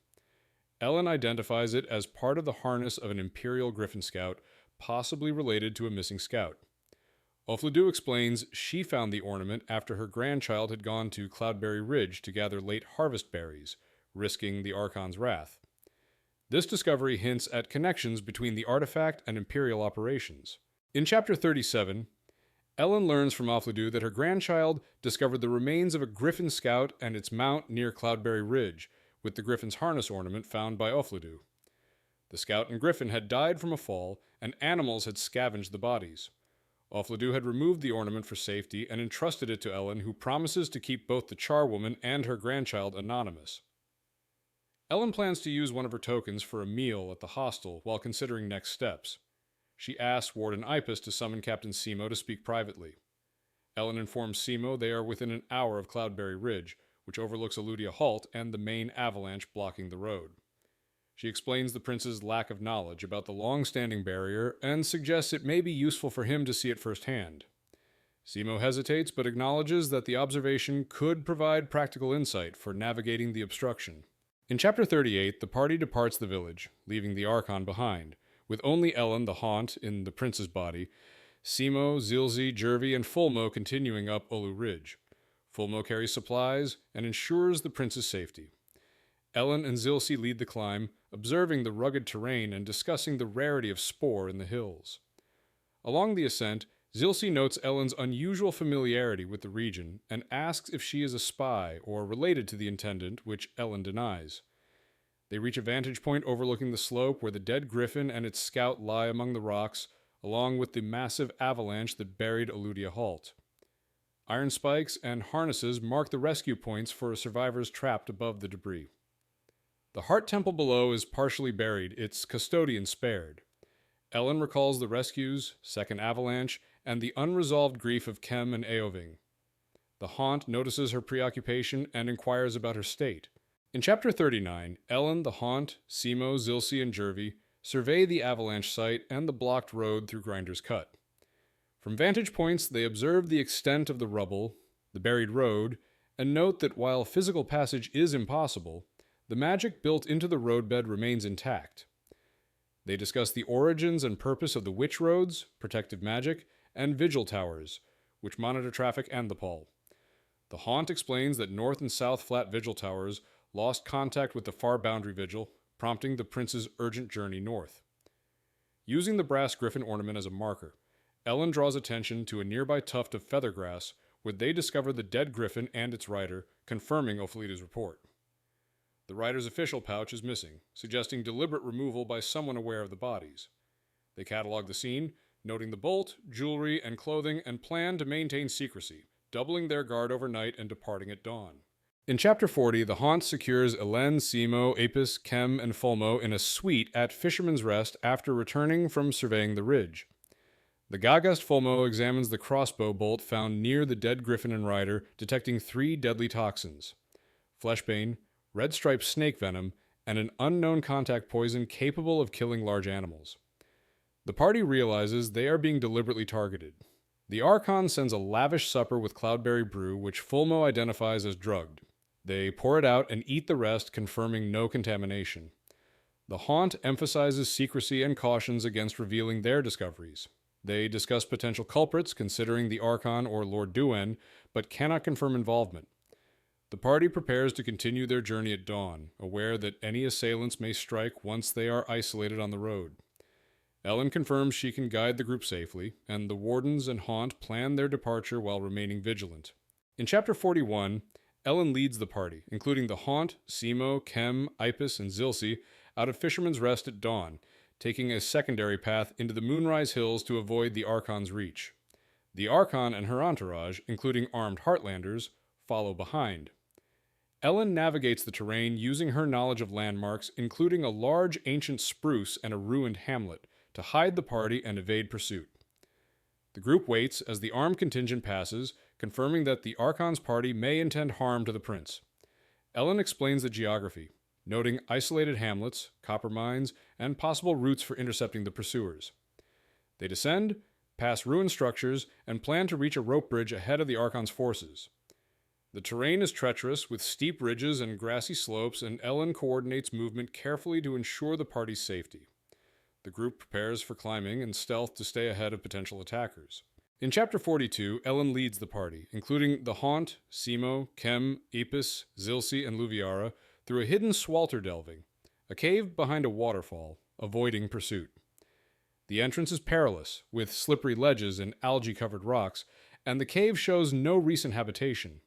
Ellen identifies it as part of the harness of an Imperial Griffin Scout, possibly related to a missing scout. Oflidu explains she found the ornament after her grandchild had gone to Cloudberry Ridge to gather late harvest berries, risking the Archon's wrath. This discovery hints at connections between the artifact and Imperial operations. In Chapter 37, Ellen learns from Oflidu that her grandchild discovered the remains of a Griffin Scout and its mount near Cloudberry Ridge, with the Griffin's harness ornament found by Oflidu. The Scout and Griffin had died from a fall, and animals had scavenged the bodies. Oflidu had removed the ornament for safety and entrusted it to Ellen, who promises to keep both the charwoman and her grandchild anonymous. Ellen plans to use one of her tokens for a meal at the hostel while considering next steps. She asks Warden Ipus to summon Captain Simo to speak privately. Ellen informs Simo they are within an hour of Cloudberry Ridge, which overlooks Eludia Halt and the main avalanche blocking the road. She explains the prince's lack of knowledge about the long-standing barrier and suggests it may be useful for him to see it firsthand. Simo hesitates but acknowledges that the observation could provide practical insight for navigating the obstruction. In Chapter 38, the party departs the village, leaving the Archon behind, with only Ellen, the Haunt, in the prince's body, Simo, Zilzi, Jervy, and Fulmo continuing up Olu Ridge. Fulmo carries supplies and ensures the prince's safety. Ellen and Zilzi lead the climb, observing the rugged terrain and discussing the rarity of spoor in the hills. Along the ascent, Zilzi notes Ellen's unusual familiarity with the region and asks if she is a spy or related to the Intendant, which Ellen denies. They reach a vantage point overlooking the slope where the dead griffin and its scout lie among the rocks, along with the massive avalanche that buried Eludia Halt. Iron spikes and harnesses mark the rescue points for survivors trapped above the debris. The Heart Temple below is partially buried, its custodian spared. Ellen recalls the rescues, second avalanche, and the unresolved grief of Kem and Eoving. The Haunt notices her preoccupation and inquires about her state. In Chapter 39, Ellen, the Haunt, Simo, Zilzi, and Jervy survey the avalanche site and the blocked road through Grinder's Cut. From vantage points, they observe the extent of the rubble, the buried road, and note that while physical passage is impossible, the magic built into the roadbed remains intact. They discuss the origins and purpose of the Witch Roads, protective magic, and Vigil Towers, which monitor traffic and the Pall. The Haunt explains that North and South Flat Vigil Towers lost contact with the Far Boundary Vigil, prompting the prince's urgent journey north. Using the brass griffin ornament as a marker, Ellen draws attention to a nearby tuft of feathergrass where they discover the dead griffin and its rider, confirming Oflida's report. The rider's official pouch is missing, suggesting deliberate removal by someone aware of the bodies. They catalog the scene, noting the bolt, jewelry, and clothing, and plan to maintain secrecy, doubling their guard overnight and departing at dawn. In Chapter 40, the Haunt secures Elen, Simo, Apis, Kem, and Fulmo in a suite at Fisherman's Rest after returning from surveying the ridge. The Gagast Fulmo examines the crossbow bolt found near the dead griffin and rider, detecting 3 deadly toxins: fleshbane, red-striped snake venom, and an unknown contact poison capable of killing large animals. The party realizes they are being deliberately targeted. The Archon sends a lavish supper with cloudberry brew, which Fulmo identifies as drugged. They pour it out and eat the rest, confirming no contamination. The Haunt emphasizes secrecy and cautions against revealing their discoveries. They discuss potential culprits, considering the Archon or Lord Duen, but cannot confirm involvement. The party prepares to continue their journey at dawn, aware that any assailants may strike once they are isolated on the road. Ellen confirms she can guide the group safely, and the Wardens and Haunt plan their departure while remaining vigilant. In Chapter 41, Ellen leads the party, including the Haunt, Simo, Kem, Ipis, and Zilsi, out of Fisherman's Rest at dawn, taking a secondary path into the Moonrise Hills to avoid the Archon's reach. The Archon and her entourage, including armed Heartlanders, follow behind. Ellen navigates the terrain using her knowledge of landmarks, including a large ancient spruce and a ruined hamlet, to hide the party and evade pursuit. The group waits as the armed contingent passes, confirming that the Archon's party may intend harm to the prince. Ellen explains the geography, noting isolated hamlets, copper mines, and possible routes for intercepting the pursuers. They descend, pass ruined structures, and plan to reach a rope bridge ahead of the Archon's forces. The terrain is treacherous, with steep ridges and grassy slopes, and Ellen coordinates movement carefully to ensure the party's safety. The group prepares for climbing and stealth to stay ahead of potential attackers. In Chapter 42, Ellen leads the party, including the Haunt, Simo, Kem, Ipis, Zilsi, and Luviara, through a hidden swalter delving, a cave behind a waterfall, avoiding pursuit. The entrance is perilous, with slippery ledges and algae-covered rocks, and the cave shows no recent habitation.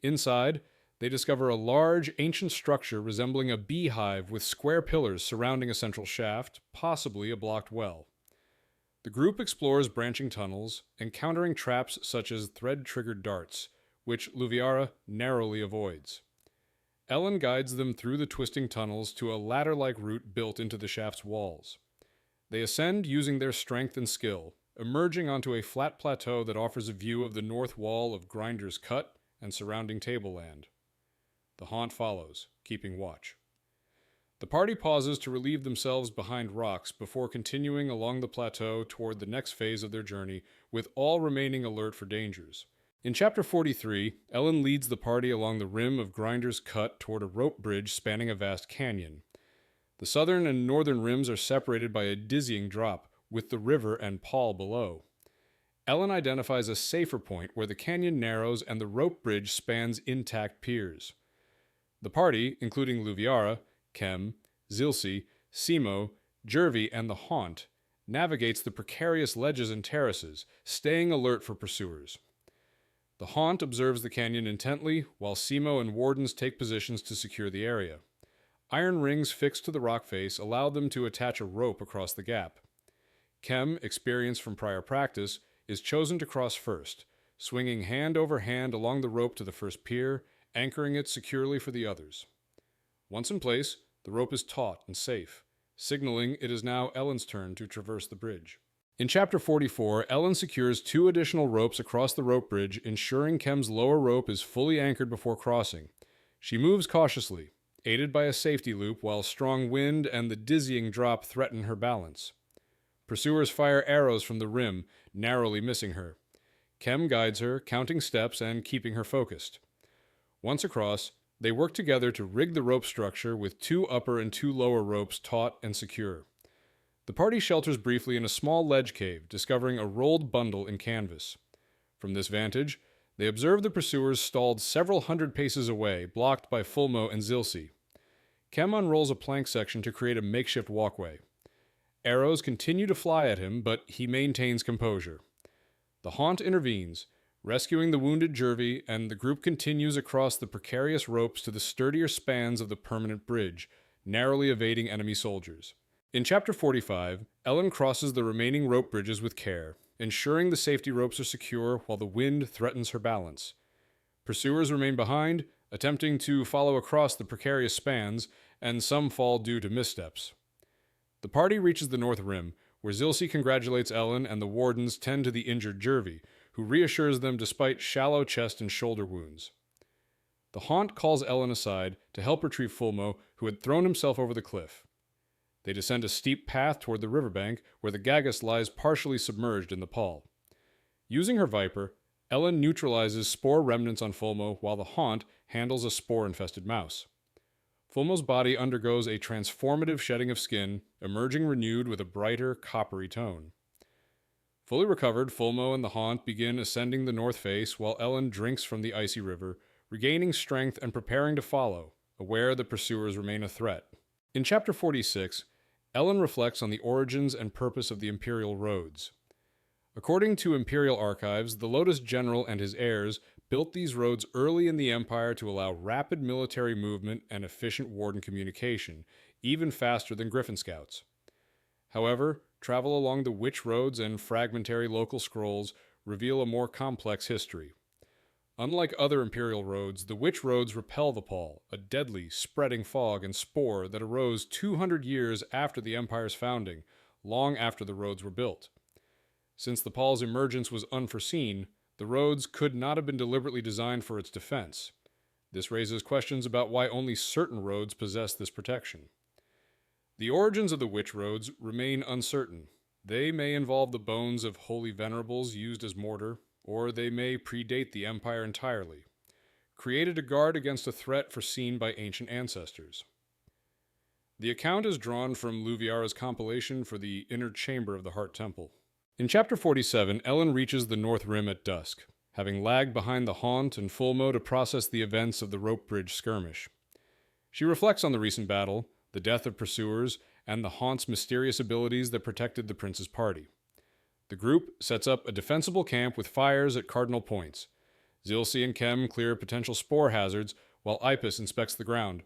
Inside, they discover a large, ancient structure resembling a beehive with square pillars surrounding a central shaft, possibly a blocked well. The group explores branching tunnels, encountering traps such as thread-triggered darts, which Luviara narrowly avoids. Ellen guides them through the twisting tunnels to a ladder-like route built into the shaft's walls. They ascend using their strength and skill, emerging onto a flat plateau that offers a view of the north wall of Grinder's Cut and surrounding tableland. The Haunt follows, keeping watch. The party pauses to relieve themselves behind rocks before continuing along the plateau toward the next phase of their journey, with all remaining alert for dangers. In Chapter 43, Ellen leads the party along the rim of Grinder's Cut toward a rope bridge spanning a vast canyon. The southern and northern rims are separated by a dizzying drop, with the river and Paul below. Ellen identifies a safer point where the canyon narrows and the rope bridge spans intact piers. The party, including Luviara, Kem, Zilsi, Simo, Jervy, and the Haunt, navigates the precarious ledges and terraces, staying alert for pursuers. The Haunt observes the canyon intently, while Simo and Wardens take positions to secure the area. Iron rings fixed to the rock face allow them to attach a rope across the gap. Kem, experienced from prior practice, is chosen to cross first, swinging hand over hand along the rope to the first pier, anchoring it securely for the others. Once in place, the rope is taut and safe, signaling it is now Ellen's turn to traverse the bridge. In Chapter 44, Ellen secures 2 additional ropes across the rope bridge, ensuring Kem's lower rope is fully anchored before crossing. She moves cautiously, aided by a safety loop, while strong wind and the dizzying drop threaten her balance. Pursuers fire arrows from the rim, narrowly missing her. Kem guides her, counting steps and keeping her focused. Once across, they work together to rig the rope structure with 2 upper and 2 lower ropes taut and secure. The party shelters briefly in a small ledge cave, discovering a rolled bundle in canvas. From this vantage, they observe the pursuers stalled several hundred paces away, blocked by Fulmo and Zilsi. Kem unrolls a plank section to create a makeshift walkway. Arrows continue to fly at him, but he maintains composure. The Haunt intervenes, rescuing the wounded Jervy, and the group continues across the precarious ropes to the sturdier spans of the permanent bridge, narrowly evading enemy soldiers. In Chapter 45, Ellen crosses the remaining rope bridges with care, ensuring the safety ropes are secure while the wind threatens her balance. Pursuers remain behind, attempting to follow across the precarious spans, and some fall due to missteps. The party reaches the north rim, where Zilsi congratulates Ellen and the Wardens tend to the injured Jervy, who reassures them despite shallow chest and shoulder wounds. The Haunt calls Ellen aside to help retrieve Fulmo, who had thrown himself over the cliff. They descend a steep path toward the riverbank, where the Gagus lies partially submerged in the Paul. Using her Viper, Ellen neutralizes spore remnants on Fulmo, while the Haunt handles a spore-infested mouse. Fulmo's body undergoes a transformative shedding of skin, emerging renewed with a brighter, coppery tone. Fully recovered, Fulmo and the Haunt begin ascending the north face, while Ellen drinks from the icy river, regaining strength and preparing to follow, aware the pursuers remain a threat. In Chapter 46, Ellen reflects on the origins and purpose of the imperial roads. According to imperial archives, the Lotus General and his heirs built these roads early in the empire to allow rapid military movement and efficient warden communication, even faster than Griffin Scouts. However, travel along the witch roads and fragmentary local scrolls reveal a more complex history. Unlike other imperial roads, the witch roads repel the pall, a deadly, spreading fog and spore that arose 200 years after the empire's founding, long after the roads were built. Since the pall's emergence was unforeseen, the roads could not have been deliberately designed for its defense. This raises questions about why only certain roads possess this protection. The origins of the witch roads remain uncertain. They may involve the bones of holy venerables used as mortar, or they may predate the empire entirely, created to guard against a threat foreseen by ancient ancestors. The account is drawn from Luviara's compilation for the inner chamber of the Heart Temple. In Chapter 47, Ellen reaches the North Rim at dusk, having lagged behind the Haunt and Fulmo to process the events of the Rope Bridge skirmish. She reflects on the recent battle, the death of pursuers, and the Haunt's mysterious abilities that protected the prince's party. The group sets up a defensible camp with fires at cardinal points. Zilsi and Kem clear potential spore hazards, while Ipis inspects the ground.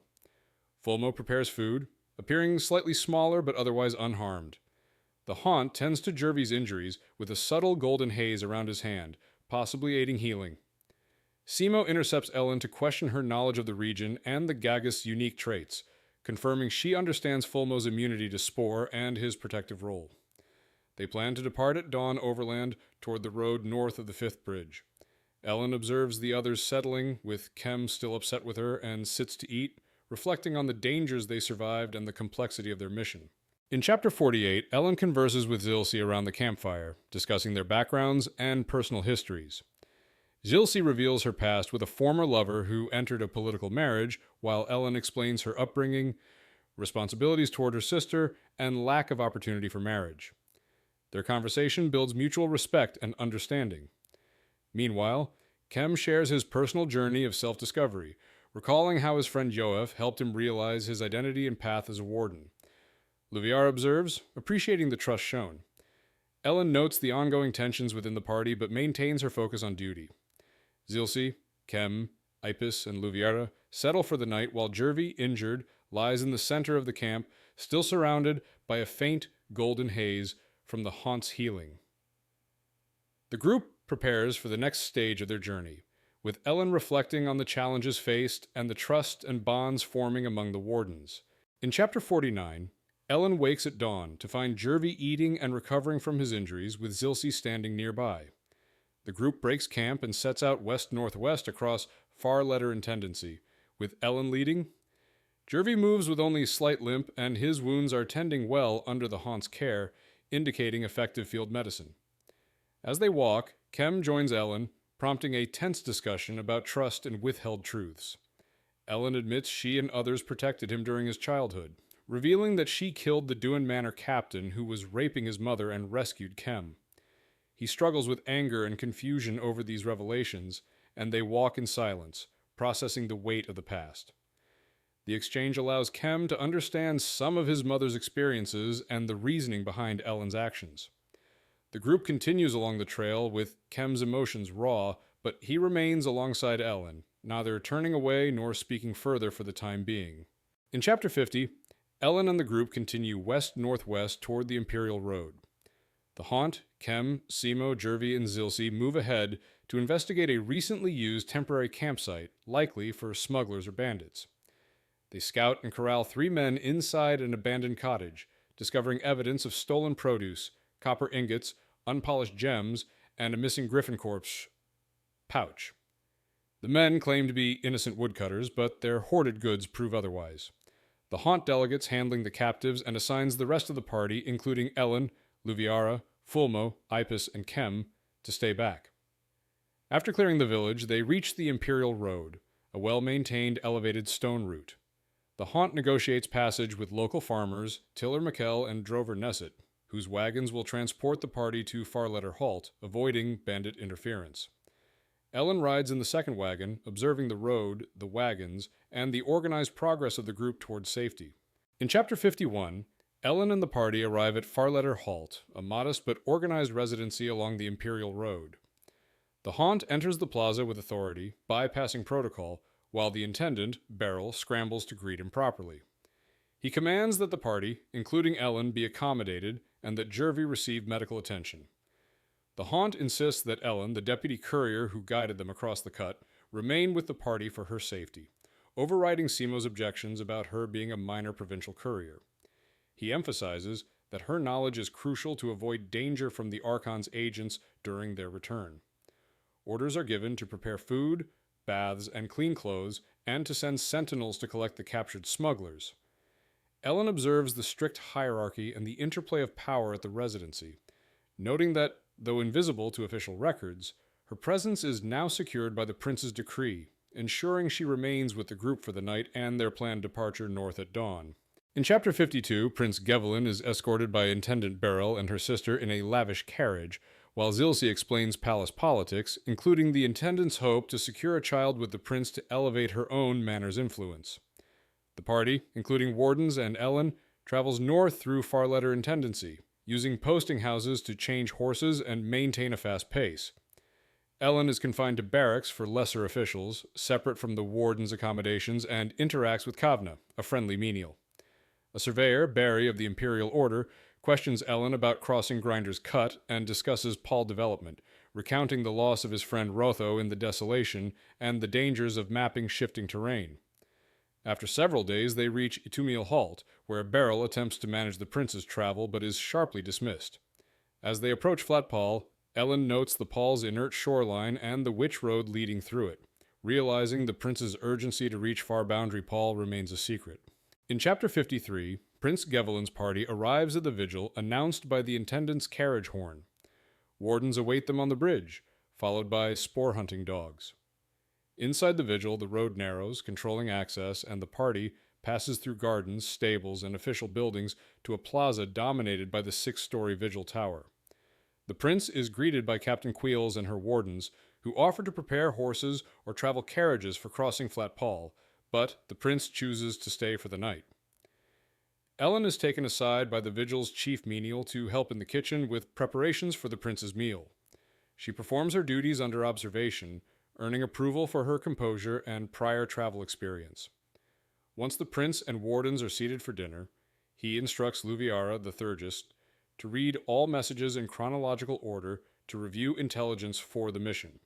Fulmo prepares food, appearing slightly smaller but otherwise unharmed. The Haunt tends to Jervy's injuries with a subtle golden haze around his hand, possibly aiding healing. Simo intercepts Ellen to question her knowledge of the region and the Gaggus' unique traits, confirming she understands Fulmo's immunity to spore and his protective role. They plan to depart at dawn overland toward the road north of the 5th Bridge. Ellen observes the others settling, with Kem still upset with her, and sits to eat, reflecting on the dangers they survived and the complexity of their mission. In Chapter 48, Ellen converses with Zilsi around the campfire, discussing their backgrounds and personal histories. Zilsi reveals her past with a former lover who entered a political marriage, while Ellen explains her upbringing, responsibilities toward her sister, and lack of opportunity for marriage. Their conversation builds mutual respect and understanding. Meanwhile, Kem shares his personal journey of self-discovery, recalling how his friend Yoef helped him realize his identity and path as a warden. Luviara observes, appreciating the trust shown. Ellen notes the ongoing tensions within the party, but maintains her focus on duty. Zilsi, Kem, Ipis, and Luviara settle for the night while Jervy, injured, lies in the center of the camp, still surrounded by a faint golden haze from the Haunt's healing. The group prepares for the next stage of their journey, with Ellen reflecting on the challenges faced and the trust and bonds forming among the wardens. In Chapter 49, Ellen wakes at dawn to find Jervy eating and recovering from his injuries, with Zilsi standing nearby. The group breaks camp and sets out west-northwest across far letter intendancy, with Ellen leading. Jervy moves with only a slight limp, and his wounds are tending well under the Haunt's care, indicating effective field medicine. As they walk, Kem joins Ellen, prompting a tense discussion about trust and withheld truths. Ellen admits she and others protected him during his childhood, revealing that she killed the Duin Manor captain who was raping his mother and rescued Kem. He struggles with anger and confusion over these revelations, and they walk in silence, processing the weight of the past. The exchange allows Kem to understand some of his mother's experiences and the reasoning behind Ellen's actions. The group continues along the trail with Kem's emotions raw, but he remains alongside Ellen, neither turning away nor speaking further for the time being. In Chapter 50, Ellen and the group continue west-northwest toward the Imperial Road. The Haunt, Kem, Simo, Jervy, and Zilsi move ahead to investigate a recently used temporary campsite, likely for smugglers or bandits. They scout and corral 3 men inside an abandoned cottage, discovering evidence of stolen produce, copper ingots, unpolished gems, and a missing griffin corpse pouch. The men claim to be innocent woodcutters, but their hoarded goods prove otherwise. The Haunt delegates handling the captives and assigns the rest of the party, including Ellen, Luviara, Fulmo, Ipis, and Kem, to stay back. After clearing the village, they reach the Imperial Road, a well-maintained elevated stone route. The Haunt negotiates passage with local farmers, Tiller McKell and Drover Nesset, whose wagons will transport the party to Farletter Halt, avoiding bandit interference. Ellen rides in the second wagon, observing the road, the wagons, and the organized progress of the group towards safety. In Chapter 51, Ellen and the party arrive at Farletter Halt, a modest but organized residency along the Imperial Road. The haunt enters the plaza with authority, bypassing protocol, while the intendant, Beryl, scrambles to greet him properly. He commands that the party, including Ellen, be accommodated and that Jervy receive medical attention. The haunt insists that Ellen, the deputy courier who guided them across the cut, remain with the party for her safety, overriding Simo's objections about her being a minor provincial courier. He emphasizes that her knowledge is crucial to avoid danger from the Archon's agents during their return. Orders are given to prepare food, baths, and clean clothes, and to send sentinels to collect the captured smugglers. Ellen observes the strict hierarchy and the interplay of power at the residency, noting that, though invisible to official records, her presence is now secured by the prince's decree, ensuring she remains with the group for the night and their planned departure north at dawn. In Chapter 52, Prince Gevelin is escorted by Intendant Beryl and her sister in a lavish carriage, while Zilsi explains palace politics, including the Intendant's hope to secure a child with the prince to elevate her own manor's influence. The party, including wardens and Ellen, travels north through Farletter Intendancy, using posting houses to change horses and maintain a fast pace. Ellen is confined to barracks for lesser officials, separate from the warden's accommodations, and interacts with Kavna, a friendly menial. A surveyor, Barry of the Imperial Order, questions Ellen about crossing Grinder's Cut and discusses Paul development, recounting the loss of his friend Rotho in the desolation and the dangers of mapping shifting terrain. After several days, they reach Itumiel Halt, where Beryl attempts to manage the prince's travel but is sharply dismissed. As they approach Flatpal, Ellen notes the Pal's inert shoreline and the witch road leading through it, realizing the prince's urgency to reach Far Boundary Pal remains a secret. In Chapter 53, Prince Gevelin's party arrives at the vigil announced by the intendant's carriage horn. Wardens await them on the bridge, followed by spore-hunting dogs. Inside the vigil, the road narrows, controlling access, and the party passes through gardens, stables, and official buildings to a plaza dominated by the 6-story vigil tower. The prince is greeted by Captain Queels and her wardens, who offer to prepare horses or travel carriages for crossing Flatpal, but the prince chooses to stay for the night. Ellen is taken aside by the vigil's chief menial to help in the kitchen with preparations for the prince's meal. She performs her duties under observation, earning approval for her composure and prior travel experience. Once the prince and wardens are seated for dinner, he instructs Luviara, the Thurgist, to read all messages in chronological order to review intelligence for the mission.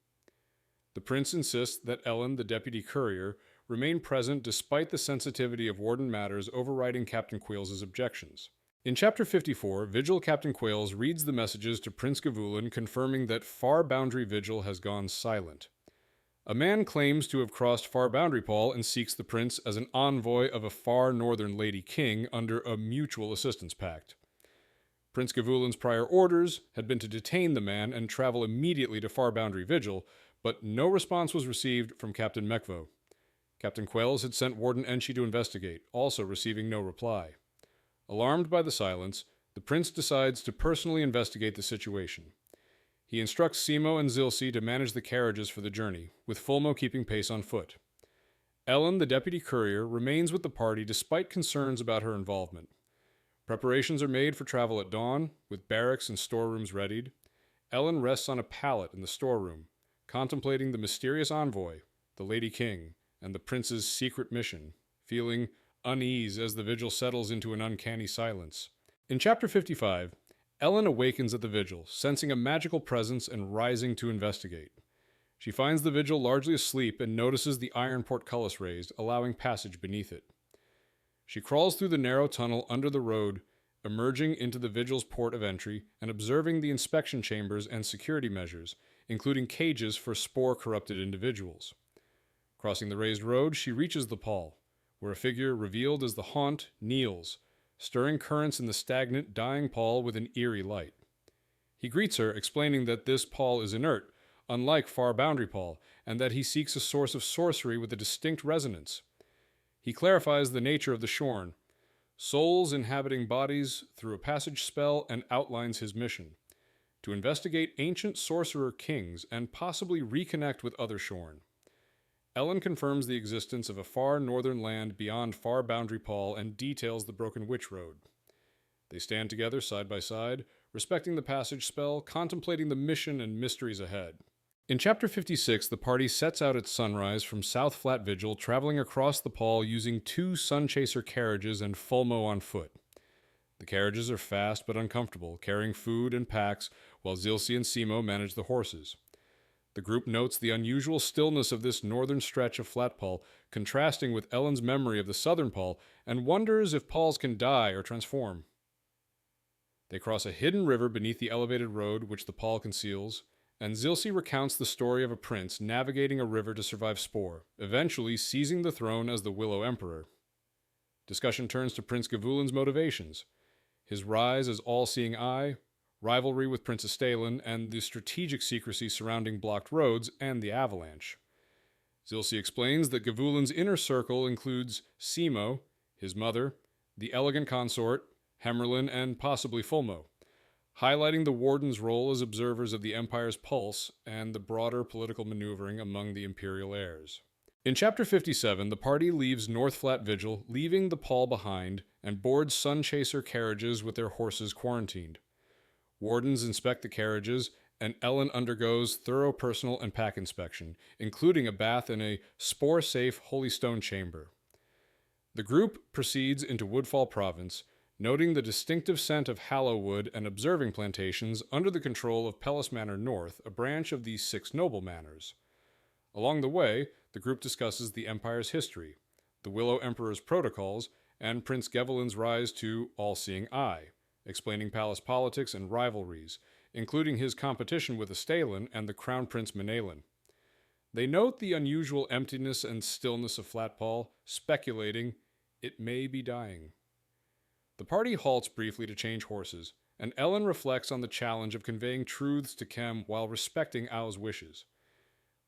The prince insists that Ellen, the deputy courier, remain present despite the sensitivity of warden matters overriding Captain Quail's objections. In Chapter 54, Vigil Captain Quails reads the messages to Prince Gavulin confirming that Far Boundary Vigil has gone silent. A man claims to have crossed Far Boundary Pal and seeks the prince as an envoy of a far northern lady king under a mutual assistance pact. Prince Gavulin's prior orders had been to detain the man and travel immediately to Far Boundary Vigil, but no response was received from Captain Mekvo. Captain Quells had sent Warden Enchi to investigate, also receiving no reply. Alarmed by the silence, the prince decides to personally investigate the situation. He instructs Simo and Zilsi to manage the carriages for the journey, with Fulmo keeping pace on foot. Ellen, the deputy courier, remains with the party despite concerns about her involvement. Preparations are made for travel at dawn, with barracks and storerooms readied. Ellen rests on a pallet in the storeroom, contemplating the mysterious envoy, the Lady King, and the prince's secret mission, feeling unease as the vigil settles into an uncanny silence. In Chapter 55, Ellen awakens at the vigil, sensing a magical presence and rising to investigate. She finds the vigil largely asleep and notices the iron portcullis raised, allowing passage beneath it. She crawls through the narrow tunnel under the road, emerging into the vigil's port of entry and observing the inspection chambers and security measures, including cages for spore-corrupted individuals. Crossing the raised road, she reaches the Pal, where a figure revealed as the Haunt kneels, stirring currents in the stagnant, dying Pal with an eerie light. He greets her, explaining that this Pal is inert, unlike Far Boundary Pal, and that he seeks a source of sorcery with a distinct resonance. He clarifies the nature of the Shorn, souls inhabiting bodies through a passage spell, and outlines his mission: to investigate ancient sorcerer kings and possibly reconnect with other Shorn. Ellen confirms the existence of a far northern land beyond Far Boundary Pal and details the Broken Witch Road. They stand together side by side, respecting the passage spell, contemplating the mission and mysteries ahead. In Chapter 56, the party sets out at sunrise from South Flat Vigil, traveling across the Pall using 2 Sunchaser carriages and Fulmo on foot. The carriages are fast but uncomfortable, carrying food and packs, while Zilsi and Simo manage the horses. The group notes the unusual stillness of this northern stretch of Flat Pall, contrasting with Ellen's memory of the southern Pall, and wonders if Palls can die or transform. They cross a hidden river beneath the elevated road which the Pall conceals, and Zilsi recounts the story of a prince navigating a river to survive Spore, eventually seizing the throne as the Willow Emperor. Discussion turns to Prince Gavulin's motivations: his rise as all-seeing eye, rivalry with Princess Stalin, and the strategic secrecy surrounding blocked roads and the avalanche. Zilsi explains that Gavulin's inner circle includes Simo, his mother, the elegant consort, Hemerlin, and possibly Fulmo, highlighting the Warden's role as observers of the Empire's pulse and the broader political maneuvering among the Imperial heirs. In Chapter 57, the party leaves North Flat Vigil, leaving the Pall behind, and boards Sunchaser carriages with their horses quarantined. Wardens inspect the carriages, and Ellen undergoes thorough personal and pack inspection, including a bath in a spore-safe Holy Stone chamber. The group proceeds into Woodfall Province, noting the distinctive scent of Hallowwood and observing plantations under the control of Perilous Manor North, a branch of the 6 noble manors. Along the way, the group discusses the Empire's history, the Willow Emperor's protocols, and Prince Gavulin's rise to all-seeing eye, explaining palace politics and rivalries, including his competition with Astalin and the Crown Prince Menelin. They note the unusual emptiness and stillness of Flat Pall, speculating it may be dying. The party halts briefly to change horses, and Ellen reflects on the challenge of conveying truths to Kem while respecting Ao's wishes.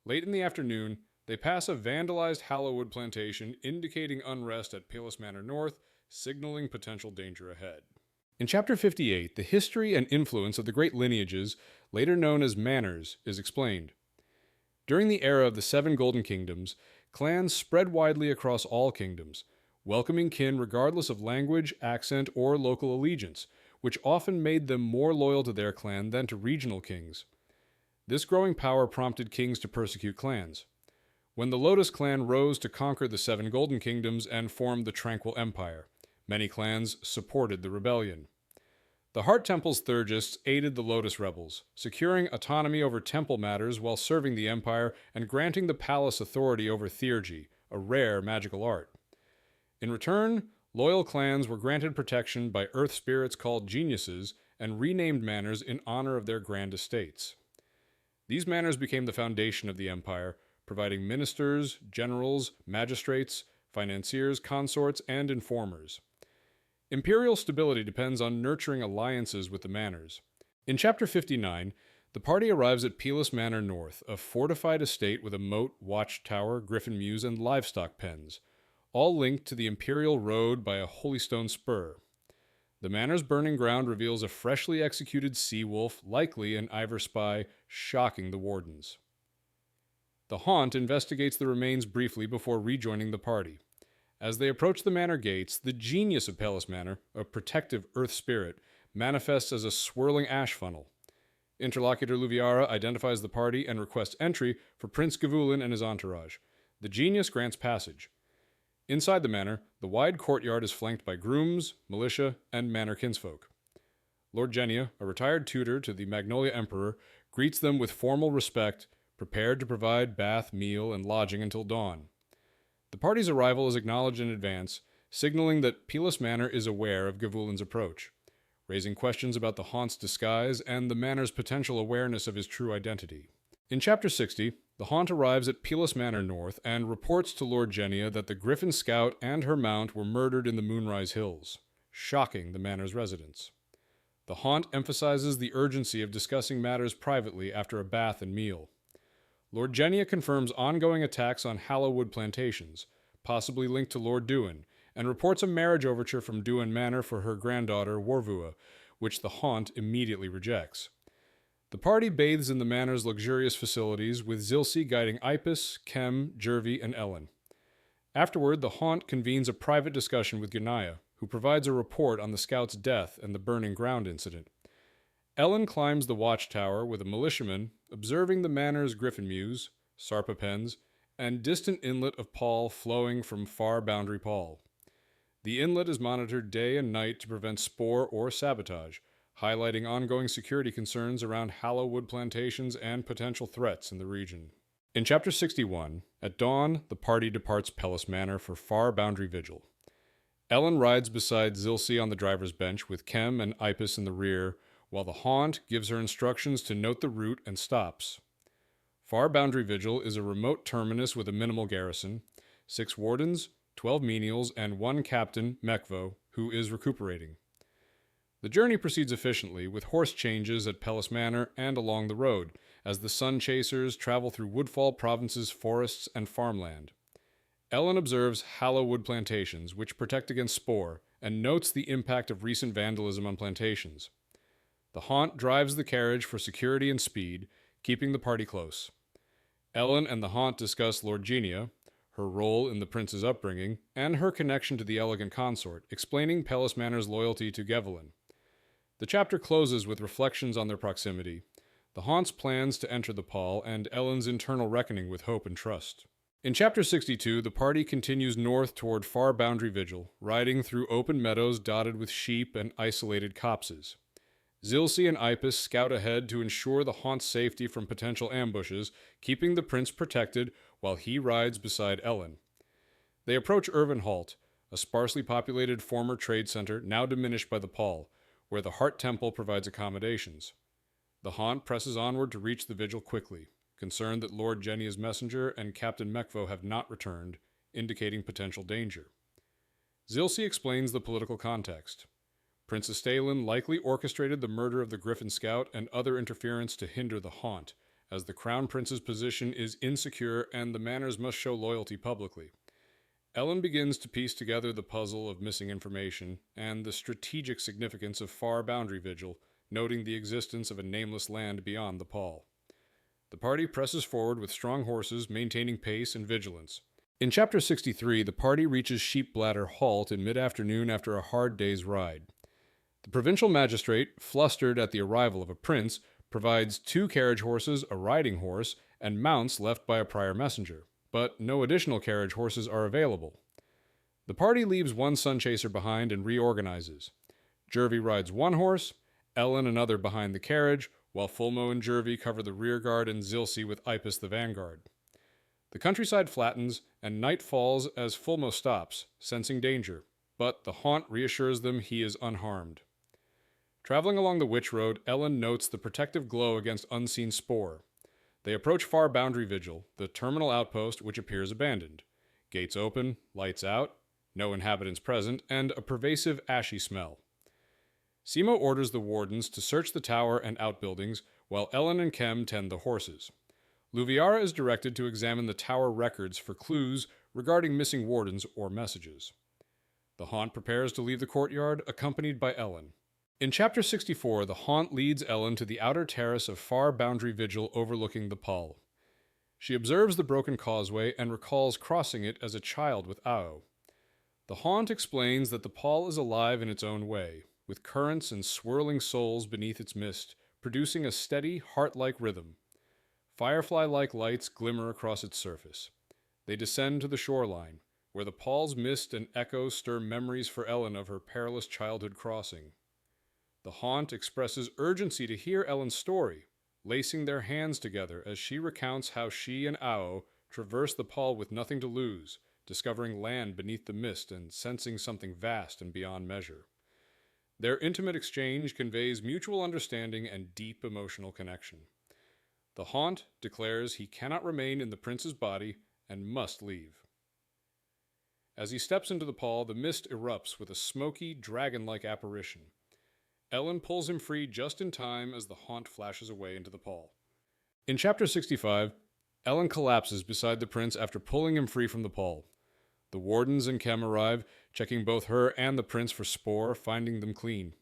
Late in the afternoon, they pass a vandalized Hallowwood plantation, indicating unrest at Perilous Manor North, signaling potential danger ahead. In Chapter 58, the history and influence of the great lineages, later known as manors, is explained. During the era of the 7 Golden Kingdoms, clans spread widely across all kingdoms, welcoming kin regardless of language, accent, or local allegiance, which often made them more loyal to their clan than to regional kings. This growing power prompted kings to persecute clans. When the Lotus clan rose to conquer the 7 Golden Kingdoms and formed the Tranquil Empire, many clans supported the rebellion. The Heart Temple's Thurgists aided the Lotus rebels, securing autonomy over temple matters while serving the Empire and granting the palace authority over theurgy, a rare magical art. In return, loyal clans were granted protection by earth spirits called geniuses and renamed manors in honor of their grand estates. These manors became the foundation of the Empire, providing ministers, generals, magistrates, financiers, consorts, and informers. Imperial stability depends on nurturing alliances with the manors. In Chapter 59, the party arrives at Perilous Manor North, a fortified estate with a moat, watchtower, griffin mews, and livestock pens, all linked to the Imperial Road by a Holy Stone spur. The manor's burning ground reveals a freshly executed sea wolf, likely an Ivor spy, shocking the wardens. The Haunt investigates the remains briefly before rejoining the party. As they approach the manor gates, the genius of Perilous Manor, a protective earth spirit, manifests as a swirling ash funnel. Interlocutor Luviara identifies the party and requests entry for Prince Gavulin and his entourage. The genius grants passage. Inside the manor, the wide courtyard is flanked by grooms, militia, and manor kinsfolk. Lord Genia, a retired tutor to the Magnolia Emperor, greets them with formal respect, prepared to provide bath, meal, and lodging until dawn. The party's arrival is acknowledged in advance, signaling that Perilous Manor is aware of Gavulin's approach, raising questions about the Haunt's disguise and the manor's potential awareness of his true identity. In Chapter 60, the Haunt arrives at Perilous Manor North and reports to Lord Genia that the Griffin Scout and her mount were murdered in the Moonrise Hills, shocking the manor's residents. The Haunt emphasizes the urgency of discussing matters privately after a bath and meal. Lord Genia confirms ongoing attacks on Hallowwood plantations, possibly linked to Lord Duin, and reports a marriage overture from Duin Manor for her granddaughter, Warvua, which the Haunt immediately rejects. The party bathes in the manor's luxurious facilities, with Zilsi guiding Ipis, Kem, Jervy, and Ellen. Afterward, the Haunt convenes a private discussion with Gunaya, who provides a report on the scout's death and the burning ground incident. Ellen climbs the watchtower with a militiaman observing the manor's griffin mews, sarpapens, and distant inlet of Paul flowing from far boundary Paul. The inlet is monitored day and night to prevent spore or sabotage, highlighting ongoing security concerns around Hallow wood plantations and potential threats in the region. In Chapter 61, at dawn, the party departs Perilous Manor for far boundary vigil. Ellen rides beside Zilsey on the driver's bench with Kem and Ipis in the rear, while the Haunt gives her instructions to note the route and stops. Far Boundary Vigil is a remote terminus with a minimal garrison, 6 wardens, 12 menials, and 1 captain, Mekvo, who is recuperating. The journey proceeds efficiently, with horse changes at Perilous Manor and along the road, as the Sun Chasers travel through Woodfall Province's forests and farmland. Ellen observes Hallow wood plantations, which protect against spore, and notes the impact of recent vandalism on plantations. The Haunt drives the carriage for security and speed, keeping the party close. Ellen and the Haunt discuss Lord Genia, her role in the prince's upbringing, and her connection to the elegant consort, explaining Perilous Manor's loyalty to Gevelin. The chapter closes with reflections on their proximity, the Haunt's plans to enter the Pall, and Ellen's internal reckoning with hope and trust. In Chapter 62, the party continues north toward Far Boundary Vigil, riding through open meadows dotted with sheep and isolated copses. Zilsey and Ipis scout ahead to ensure the Haunt's safety from potential ambushes, keeping the prince protected while he rides beside Ellen. They approach Irvinholt, a sparsely populated former trade center now diminished by the Pall, where the Heart Temple provides accommodations. The Haunt presses onward to reach the vigil quickly, concerned that Lord Genia's messenger and Captain Mekvo have not returned, indicating potential danger. Zilsey explains the political context. Prince Estalin likely orchestrated the murder of the Griffin Scout and other interference to hinder the Haunt, as the Crown Prince's position is insecure and the manors must show loyalty publicly. Ellen begins to piece together the puzzle of missing information and the strategic significance of Far Boundary Vigil, noting the existence of a nameless land beyond the Pall. The party presses forward with strong horses, maintaining pace and vigilance. In Chapter 63, the party reaches Sheepbladder Halt in mid-afternoon after a hard day's ride. The provincial magistrate, flustered at the arrival of a prince, provides 2 carriage horses, a riding horse, and mounts left by a prior messenger, but no additional carriage horses are available. The party leaves 1 Sun Chaser behind and reorganizes. Jervy rides 1 horse, Ellen another behind the carriage, while Fulmo and Jervy cover the rear guard and Zilsey with Ipis the vanguard. The countryside flattens, and night falls as Fulmo stops, sensing danger, but the Haunt reassures them he is unharmed. Traveling along the Witch Road, Ellen notes the protective glow against unseen spore. They approach Far Boundary Vigil, the terminal outpost which appears abandoned. Gates open, lights out, no inhabitants present, and a pervasive ashy smell. Simo orders the wardens to search the tower and outbuildings, while Ellen and Kem tend the horses. Luviara is directed to examine the tower records for clues regarding missing wardens or messages. The Haunt prepares to leave the courtyard, accompanied by Ellen. In Chapter 64, the Haunt leads Ellen to the outer terrace of Far Boundary Vigil overlooking the Pall. She observes the broken causeway and recalls crossing it as a child with Ao. The Haunt explains that the Pall is alive in its own way, with currents and swirling souls beneath its mist, producing a steady, heart-like rhythm. Firefly-like lights glimmer across its surface. They descend to the shoreline, where the Pall's mist and echoes stir memories for Ellen of her perilous childhood crossing. The Haunt expresses urgency to hear Ellen's story, lacing their hands together as she recounts how she and Ao traversed the Pall with nothing to lose, discovering land beneath the mist and sensing something vast and beyond measure. Their intimate exchange conveys mutual understanding and deep emotional connection. The Haunt declares he cannot remain in the prince's body and must leave. As he steps into the Pall, the mist erupts with a smoky, dragon-like apparition. Ellen pulls him free just in time as the Haunt flashes away into the Pall. In Chapter 65, Ellen collapses beside the prince after pulling him free from the Pall. The wardens and Kem arrive, checking both her and the prince for spore, finding them clean.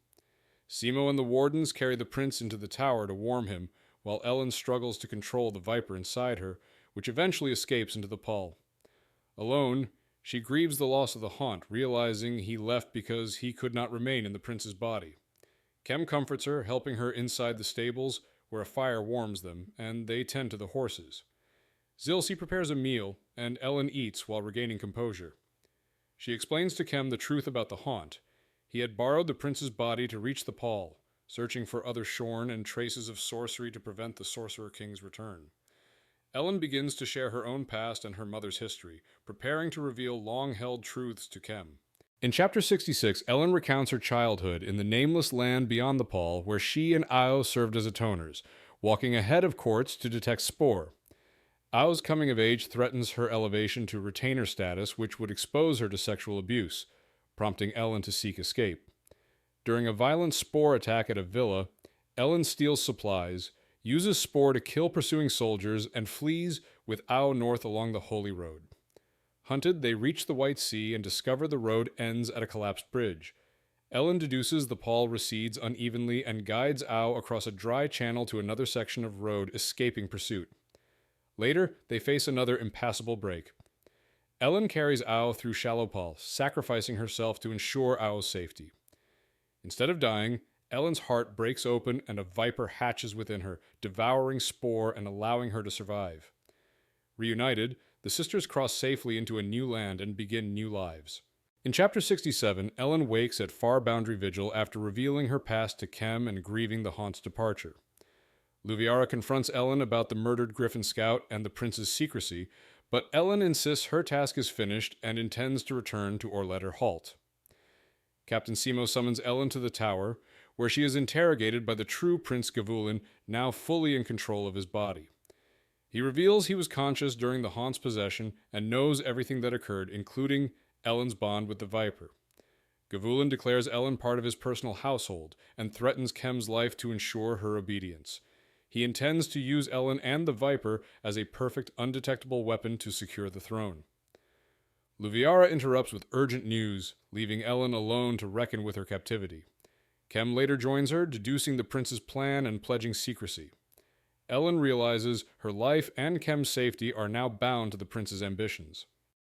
Simo and the wardens carry the prince into the tower to warm him, while Ellen struggles to control the viper inside her, which eventually escapes into the Pall. Alone, She grieves the loss of the haunt, realizing he left because he could not remain in the prince's body. Kem comforts her, helping her inside the stables, where a fire warms them, and they tend to the horses. Zilsey prepares a meal, and Ellen eats while regaining composure. She explains to Kem the truth about the haunt. He had borrowed the prince's body to reach the pall, searching for other shorn and traces of sorcery to prevent the Sorcerer King's return. Ellen begins to share her own past and her mother's history, preparing to reveal long-held truths to Kem. In Chapter 66, Ellen recounts her childhood in the nameless land beyond the pall, where she and Ao served as atoners, walking ahead of courts to detect Spore. Ao's coming of age threatens her elevation to retainer status, which would expose her to sexual abuse, prompting Ellen to seek escape. During a violent Spore attack at a villa, Ellen steals supplies, uses Spore to kill pursuing soldiers, and flees with Ao north along the Holy Road. Hunted, they reach the White Sea and discover the road ends at a collapsed bridge. Ellen deduces the pall recedes unevenly and guides Ao across a dry channel to another section of road, escaping pursuit. Later, they face another impassable break. Ellen carries Ao through shallow pall, sacrificing herself to ensure Ao's safety. Instead of dying, Ellen's heart breaks open and a viper hatches within her, devouring Spore and allowing her to survive. Reunited, the sisters cross safely into a new land and begin new lives. In Chapter 67, Ellen wakes at Far Boundary Vigil after revealing her past to Kem and grieving the haunt's departure. Luviara confronts Ellen about the murdered Griffin Scout and the prince's secrecy, but Ellen insists her task is finished and intends to return to Orletter Halt. Captain Simo summons Ellen to the tower, where she is interrogated by the true Prince Gavulin, now fully in control of his body. He reveals he was conscious during the haunt's possession and knows everything that occurred, including Ellen's bond with the Viper. Gavulin declares Ellen part of his personal household and threatens Kem's life to ensure her obedience. He intends to use Ellen and the Viper as a perfect, undetectable weapon to secure the throne. Luviara interrupts with urgent news, leaving Ellen alone to reckon with her captivity. Kem later joins her, deducing the prince's plan and pledging secrecy. Ellen realizes her life and Kem's safety are now bound to the prince's ambitions.